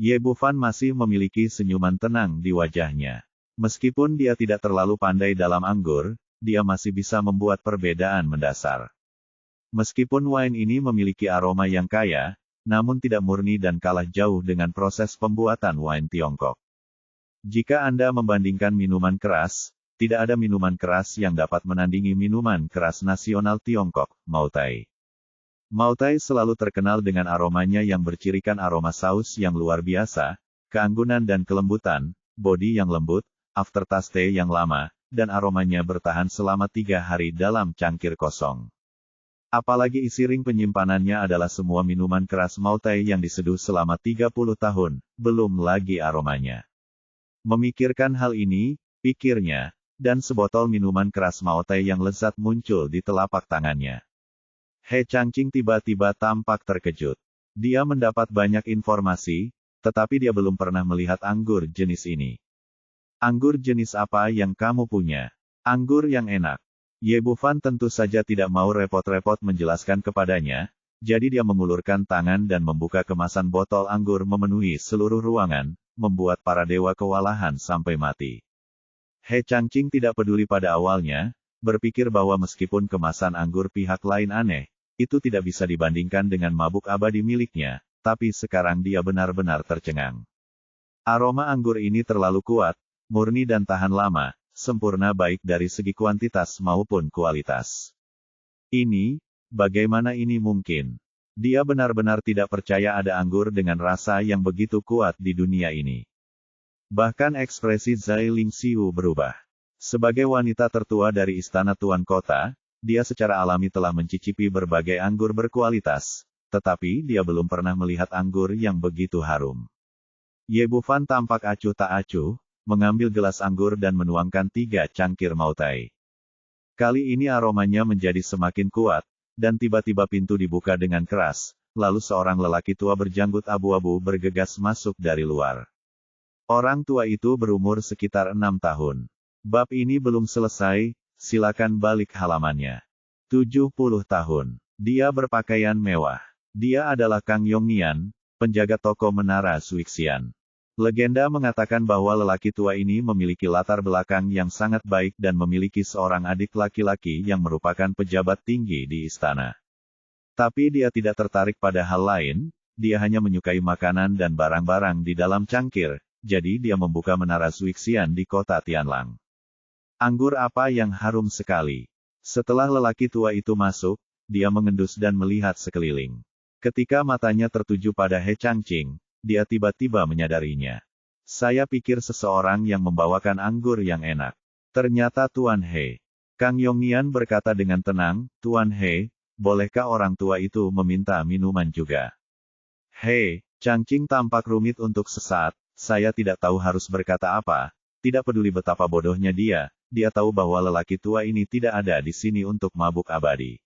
Ye Bufan masih memiliki senyuman tenang di wajahnya. Meskipun dia tidak terlalu pandai dalam anggur, dia masih bisa membuat perbedaan mendasar. Meskipun wine ini memiliki aroma yang kaya, namun tidak murni dan kalah jauh dengan proses pembuatan wine Tiongkok. Jika Anda membandingkan minuman keras, tidak ada minuman keras yang dapat menandingi minuman keras nasional Tiongkok, Moutai. Moutai selalu terkenal dengan aromanya yang bercirikan aroma saus yang luar biasa, keanggunan dan kelembutan, bodi yang lembut, aftertaste yang lama, dan aromanya bertahan selama 3 hari dalam cangkir kosong. Apalagi isi ring penyimpanannya adalah semua minuman keras Moutai yang diseduh selama 30 tahun, belum lagi aromanya. Memikirkan hal ini, pikirnya, dan sebotol minuman keras Moutai yang lezat muncul di telapak tangannya. He Changqing tiba-tiba tampak terkejut. Dia mendapat banyak informasi, tetapi dia belum pernah melihat anggur jenis ini. Anggur jenis apa yang kamu punya? Anggur yang enak. Ye Bufan tentu saja tidak mau repot-repot menjelaskan kepadanya, jadi dia mengulurkan tangan dan membuka kemasan botol anggur memenuhi seluruh ruangan, membuat para dewa kewalahan sampai mati. He Changqing tidak peduli pada awalnya, berpikir bahwa meskipun kemasan anggur pihak lain aneh, itu tidak bisa dibandingkan dengan mabuk abadi miliknya, tapi sekarang dia benar-benar tercengang. Aroma anggur ini terlalu kuat, murni dan tahan lama, sempurna baik dari segi kuantitas maupun kualitas. Ini, bagaimana ini mungkin? Dia benar-benar tidak percaya ada anggur dengan rasa yang begitu kuat di dunia ini. Bahkan ekspresi Zai Lingxiu berubah. Sebagai wanita tertua dari istana Tuan Kota, dia secara alami telah mencicipi berbagai anggur berkualitas, tetapi dia belum pernah melihat anggur yang begitu harum. Ye Bufan tampak acuh tak acuh, mengambil gelas anggur dan menuangkan 3 cangkir Moutai. Kali ini aromanya menjadi semakin kuat, dan tiba-tiba pintu dibuka dengan keras, lalu seorang lelaki tua berjanggut abu-abu bergegas masuk dari luar. Orang tua itu berumur sekitar 6 tahun. Bab ini belum selesai, silakan balik halamannya. 70 tahun. Dia berpakaian mewah. Dia adalah Kang Yongnian, penjaga toko Menara Zuixian. Legenda mengatakan bahwa lelaki tua ini memiliki latar belakang yang sangat baik dan memiliki seorang adik laki-laki yang merupakan pejabat tinggi di istana. Tapi dia tidak tertarik pada hal lain, dia hanya menyukai makanan dan barang-barang di dalam cangkir, jadi dia membuka menara Zuixian di kota Tianlang. Anggur apa yang harum sekali. Setelah lelaki tua itu masuk, dia mengendus dan melihat sekeliling. Ketika matanya tertuju pada He Changqing, dia tiba-tiba menyadarinya. Saya pikir seseorang yang membawakan anggur yang enak. Ternyata Tuan He. Kang Yongnian berkata dengan tenang, Tuan He, bolehkah orang tua itu meminta minuman juga? He, Changqing tampak rumit untuk sesaat, saya tidak tahu harus berkata apa, tidak peduli betapa bodohnya dia tahu bahwa lelaki tua ini tidak ada di sini untuk mabuk abadi.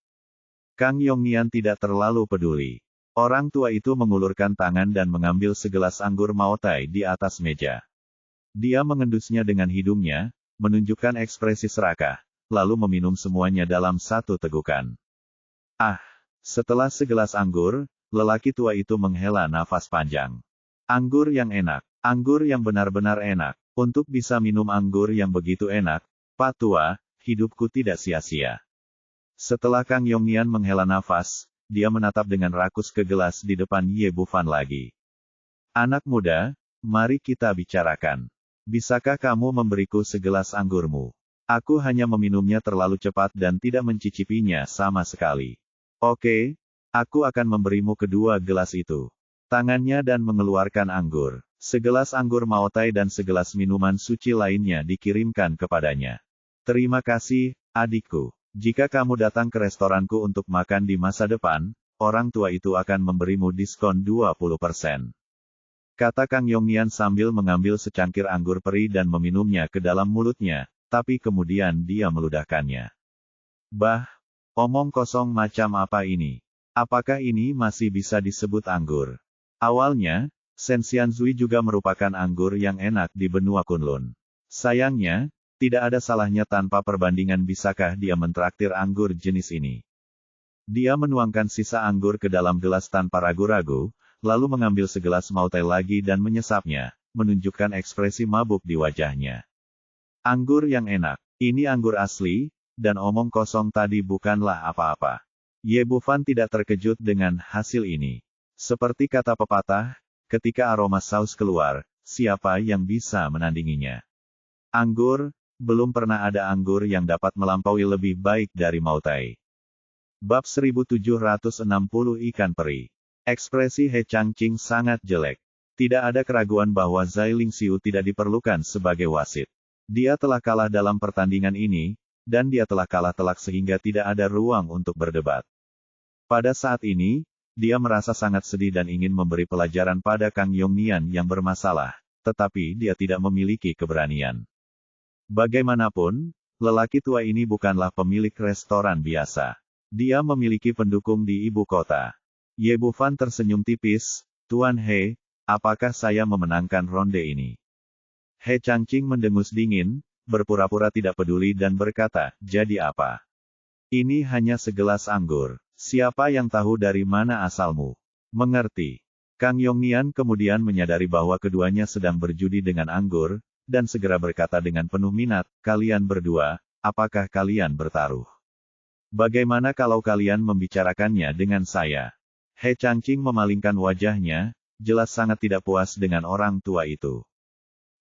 Kang Yongnian tidak terlalu peduli. Orang tua itu mengulurkan tangan dan mengambil segelas anggur Maotai di atas meja. Dia mengendusnya dengan hidungnya, menunjukkan ekspresi serakah, lalu meminum semuanya dalam satu tegukan. Ah! Setelah segelas anggur, lelaki tua itu menghela nafas panjang. Anggur yang enak, anggur yang benar-benar enak. Untuk bisa minum anggur yang begitu enak, Pak Tua, hidupku tidak sia-sia. Setelah Kang Yongnian menghela nafas, dia menatap dengan rakus ke gelas di depan Ye Bufan lagi. Anak muda, mari kita bicarakan. Bisakah kamu memberiku segelas anggurmu? Aku hanya meminumnya terlalu cepat dan tidak mencicipinya sama sekali. Oke, aku akan memberimu kedua gelas itu. Tangannya dan mengeluarkan anggur. Segelas anggur Maotai dan segelas minuman suci lainnya dikirimkan kepadanya. Terima kasih, adikku. Jika kamu datang ke restoranku untuk makan di masa depan, orang tua itu akan memberimu diskon 20%. Kata Kang Yongnian sambil mengambil secangkir anggur peri dan meminumnya ke dalam mulutnya, tapi kemudian dia meludahkannya. Bah, omong kosong macam apa ini? Apakah ini masih bisa disebut anggur? Awalnya, Senxianzui juga merupakan anggur yang enak di benua Kunlun. Sayangnya, tidak ada salahnya tanpa perbandingan bisakah dia mentraktir anggur jenis ini. Dia menuangkan sisa anggur ke dalam gelas tanpa ragu-ragu, lalu mengambil segelas Maotai lagi dan menyesapnya, menunjukkan ekspresi mabuk di wajahnya. Anggur yang enak, ini anggur asli, dan omong kosong tadi bukanlah apa-apa. Ye Bufan tidak terkejut dengan hasil ini. Seperti kata pepatah, ketika aroma saus keluar, siapa yang bisa menandinginya? Anggur, belum pernah ada anggur yang dapat melampaui lebih baik dari Maotai. Bab 1760 Ikan Peri. Ekspresi He Changqing sangat jelek. Tidak ada keraguan bahwa Zai Lingxiu tidak diperlukan sebagai wasit. Dia telah kalah dalam pertandingan ini, dan dia telah kalah telak sehingga tidak ada ruang untuk berdebat. Pada saat ini, dia merasa sangat sedih dan ingin memberi pelajaran pada Kang Yongnian yang bermasalah, tetapi dia tidak memiliki keberanian. Bagaimanapun, lelaki tua ini bukanlah pemilik restoran biasa. Dia memiliki pendukung di ibu kota. Ye Bufan tersenyum tipis, Tuan He, apakah saya memenangkan ronde ini? He Changqing mendengus dingin, berpura-pura tidak peduli dan berkata, jadi apa? Ini hanya segelas anggur. Siapa yang tahu dari mana asalmu? Mengerti. Kang Yongnian kemudian menyadari bahwa keduanya sedang berjudi dengan anggur, dan segera berkata dengan penuh minat, kalian berdua, apakah kalian bertaruh? Bagaimana kalau kalian membicarakannya dengan saya? He Changqing memalingkan wajahnya, jelas sangat tidak puas dengan orang tua itu.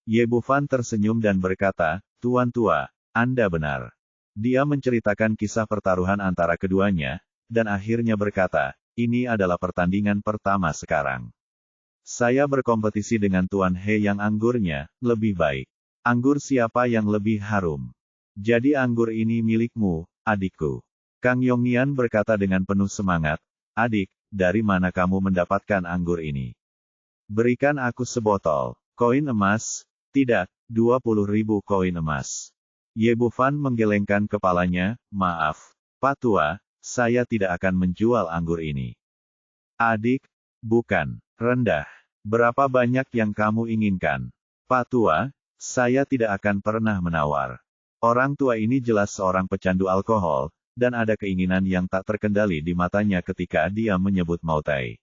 Ye Bufan tersenyum dan berkata, Tuan tua, Anda benar. Dia menceritakan kisah pertaruhan antara keduanya, dan akhirnya berkata, ini adalah pertandingan pertama sekarang. Saya berkompetisi dengan Tuan He yang anggurnya lebih baik. Anggur siapa yang lebih harum? Jadi anggur ini milikmu, adikku. Kang Yongnian berkata dengan penuh semangat, adik, dari mana kamu mendapatkan anggur ini? Berikan aku sebotol. Koin emas? Tidak, 20.000 koin emas. Ye Bufan menggelengkan kepalanya, maaf, Pak Tua, saya tidak akan menjual anggur ini. Adik, bukan. Rendah. Berapa banyak yang kamu inginkan? Pak Tua, saya tidak akan pernah menawar. Orang tua ini jelas seorang pecandu alkohol, dan ada keinginan yang tak terkendali di matanya ketika dia menyebut Maotai.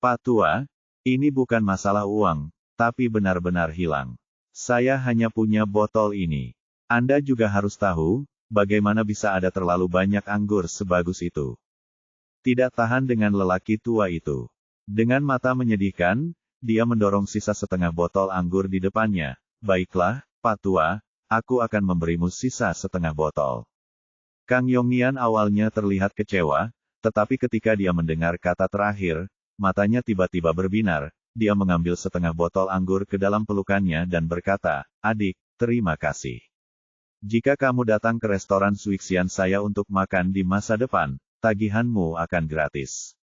Pak Tua, ini bukan masalah uang, tapi benar-benar hilang. Saya hanya punya botol ini. Anda juga harus tahu, bagaimana bisa ada terlalu banyak anggur sebagus itu. Tidak tahan dengan lelaki tua itu. Dengan mata menyedihkan, dia mendorong sisa setengah botol anggur di depannya. Baiklah, Pak Tua, aku akan memberimu sisa setengah botol. Kang Yongnian awalnya terlihat kecewa, tetapi ketika dia mendengar kata terakhir, matanya tiba-tiba berbinar. Dia mengambil setengah botol anggur ke dalam pelukannya dan berkata, "Adik, terima kasih. Jika kamu datang ke restoran Suixian saya untuk makan di masa depan, tagihanmu akan gratis."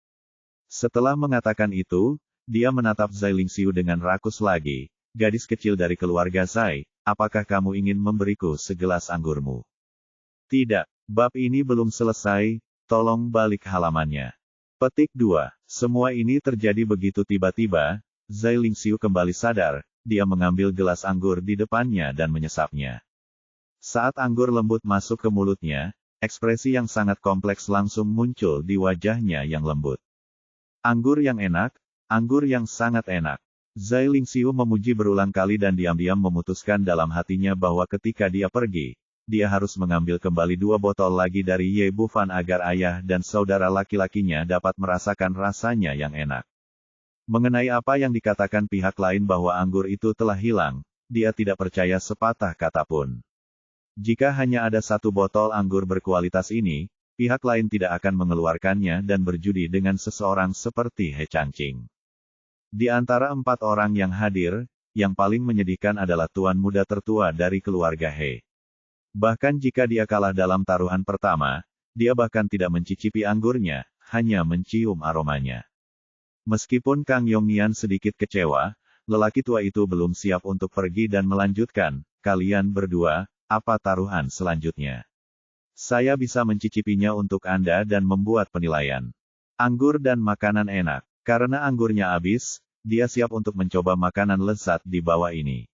Setelah mengatakan itu, dia menatap Zai Lingxiu dengan rakus lagi. "Gadis kecil dari keluarga Zai, apakah kamu ingin memberiku segelas anggurmu?" "Tidak, bab ini belum selesai, tolong balik halamannya." Petik 2. Semua ini terjadi begitu tiba-tiba. Zai Lingxiu kembali sadar, dia mengambil gelas anggur di depannya dan menyesapnya. Saat anggur lembut masuk ke mulutnya, ekspresi yang sangat kompleks langsung muncul di wajahnya yang lembut. Anggur yang enak, anggur yang sangat enak. Zai Lingxiu memuji berulang kali dan diam-diam memutuskan dalam hatinya bahwa ketika dia pergi, dia harus mengambil kembali 2 botol lagi dari Ye Bufan agar ayah dan saudara laki-lakinya dapat merasakan rasanya yang enak. Mengenai apa yang dikatakan pihak lain bahwa anggur itu telah hilang, dia tidak percaya sepatah kata pun. Jika hanya ada 1 botol anggur berkualitas ini, pihak lain tidak akan mengeluarkannya dan berjudi dengan seseorang seperti He Changqing. Di antara 4 orang yang hadir, yang paling menyedihkan adalah tuan muda tertua dari keluarga He. Bahkan jika dia kalah dalam taruhan pertama, dia bahkan tidak mencicipi anggurnya, hanya mencium aromanya. Meskipun Kang Yongnian sedikit kecewa, lelaki tua itu belum siap untuk pergi dan melanjutkan, "Kalian berdua, apa taruhan selanjutnya? Saya bisa mencicipinya untuk Anda dan membuat penilaian. Anggur dan makanan enak. Karena anggurnya habis, dia siap untuk mencoba makanan lezat di bawah ini.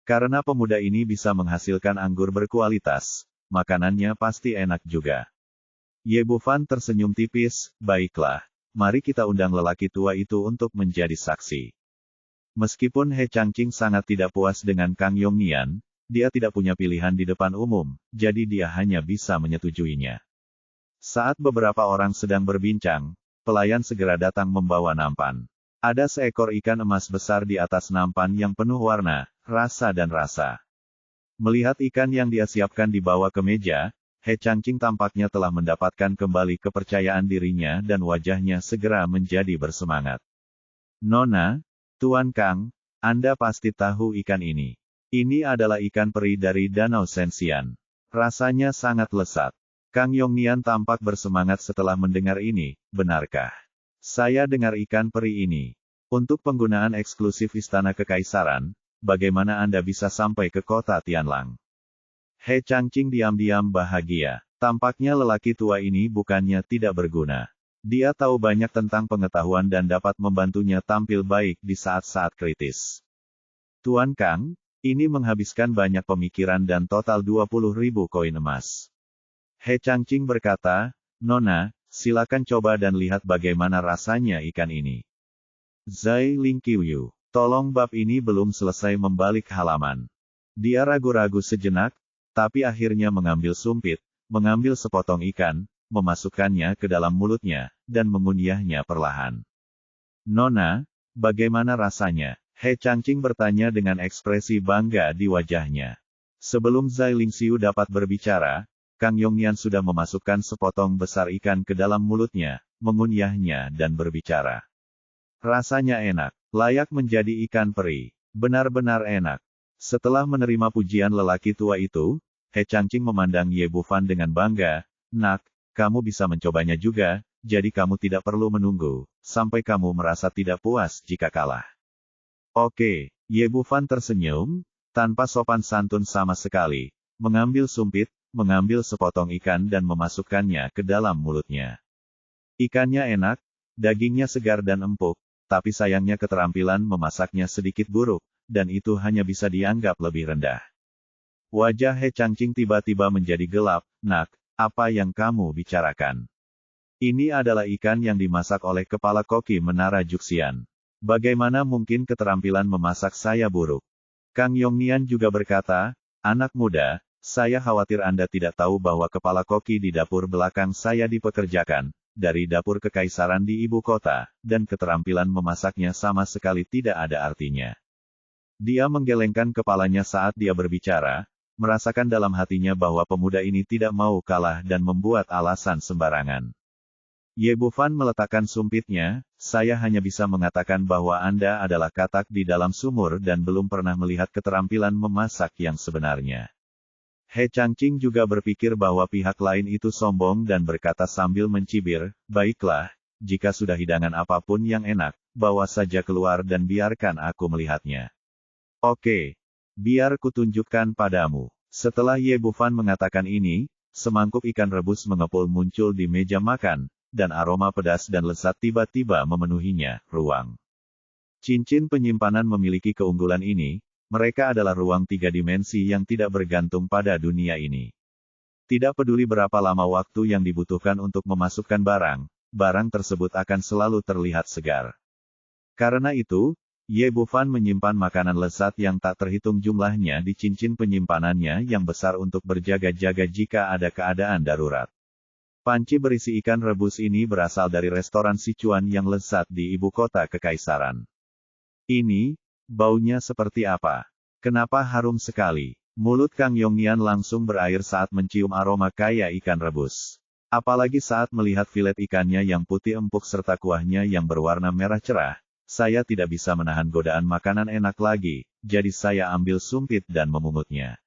Karena pemuda ini bisa menghasilkan anggur berkualitas, makanannya pasti enak juga." Ye Bufan tersenyum tipis, "Baiklah, mari kita undang lelaki tua itu untuk menjadi saksi." Meskipun He Changqing sangat tidak puas dengan Kang Yongnian, dia tidak punya pilihan di depan umum, jadi dia hanya bisa menyetujuinya. Saat beberapa orang sedang berbincang, pelayan segera datang membawa nampan. Ada seekor ikan emas besar di atas nampan yang penuh warna, rasa dan rasa. Melihat ikan yang dia siapkan dibawa ke meja, He Changqing tampaknya telah mendapatkan kembali kepercayaan dirinya dan wajahnya segera menjadi bersemangat. "Nona, Tuan Kang, Anda pasti tahu ikan ini. Ini adalah ikan peri dari Danau Sensian. Rasanya sangat lezat." Kang Yongnian tampak bersemangat setelah mendengar ini, "Benarkah? Saya dengar ikan peri ini. Untuk penggunaan eksklusif Istana Kekaisaran, bagaimana Anda bisa sampai ke kota Tianlang?" He Changqing diam-diam bahagia. Tampaknya lelaki tua ini bukannya tidak berguna. Dia tahu banyak tentang pengetahuan dan dapat membantunya tampil baik di saat-saat kritis. "Tuan Kang, ini menghabiskan banyak pemikiran dan total 20.000 koin emas." He Changqing berkata, "Nona, silakan coba dan lihat bagaimana rasanya ikan ini." Zai Lingqiu, tolong bab ini belum selesai membalik halaman. Dia ragu-ragu sejenak, tapi akhirnya mengambil sumpit, mengambil sepotong ikan, memasukkannya ke dalam mulutnya, dan mengunyahnya perlahan. "Nona, bagaimana rasanya?" He Changqing bertanya dengan ekspresi bangga di wajahnya. Sebelum Zai Lingxiu dapat berbicara, Kang Yongnian sudah memasukkan sepotong besar ikan ke dalam mulutnya, mengunyahnya dan berbicara. "Rasanya enak, layak menjadi ikan peri. Benar-benar enak." Setelah menerima pujian lelaki tua itu, He Changqing memandang Ye Bufan dengan bangga, "Nak, kamu bisa mencobanya juga, jadi kamu tidak perlu menunggu, sampai kamu merasa tidak puas jika kalah." "Oke." Ye Bufan tersenyum, tanpa sopan santun sama sekali, mengambil sumpit, mengambil sepotong ikan dan memasukkannya ke dalam mulutnya. Ikannya enak, dagingnya segar dan empuk, tapi sayangnya keterampilan memasaknya sedikit buruk, dan itu hanya bisa dianggap lebih rendah. Wajah He Changqing tiba-tiba menjadi gelap. "Nak, apa yang kamu bicarakan? Ini adalah ikan yang dimasak oleh kepala koki Menara Juxian. Bagaimana mungkin keterampilan memasak saya buruk?" Kang Yongnian juga berkata, "Anak muda, saya khawatir Anda tidak tahu bahwa kepala koki di dapur belakang saya dipekerjakan, dari dapur kekaisaran di ibu kota, dan keterampilan memasaknya sama sekali tidak ada artinya. Dia menggelengkan kepalanya saat dia berbicara, merasakan dalam hatinya bahwa pemuda ini tidak mau kalah dan membuat alasan sembarangan. Ye Bufan meletakkan sumpitnya, saya hanya bisa mengatakan bahwa Anda adalah katak di dalam sumur dan belum pernah melihat keterampilan memasak yang sebenarnya. He Changqing juga berpikir bahwa pihak lain itu sombong dan berkata sambil mencibir, baiklah, jika sudah hidangan apapun yang enak, bawa saja keluar dan biarkan aku melihatnya. Oke, biar kutunjukkan padamu. Setelah Ye Bufan mengatakan ini, semangkuk ikan rebus mengepul muncul di meja makan, dan aroma pedas dan lezat tiba-tiba memenuhinya, ruang. Cincin penyimpanan memiliki keunggulan ini, mereka adalah ruang 3 dimensi yang tidak bergantung pada dunia ini. Tidak peduli berapa lama waktu yang dibutuhkan untuk memasukkan barang, barang tersebut akan selalu terlihat segar. Karena itu, Ye Bufan menyimpan makanan lezat yang tak terhitung jumlahnya di cincin penyimpanannya yang besar untuk berjaga-jaga jika ada keadaan darurat. Panci berisi ikan rebus ini berasal dari restoran Sichuan yang lezat di ibu kota kekaisaran. Ini, baunya seperti apa? Kenapa harum sekali? Mulut Kang Yongnian langsung berair saat mencium aroma kaya ikan rebus. Apalagi saat melihat filet ikannya yang putih empuk serta kuahnya yang berwarna merah cerah, saya tidak bisa menahan godaan makanan enak lagi, jadi saya ambil sumpit dan memungutnya.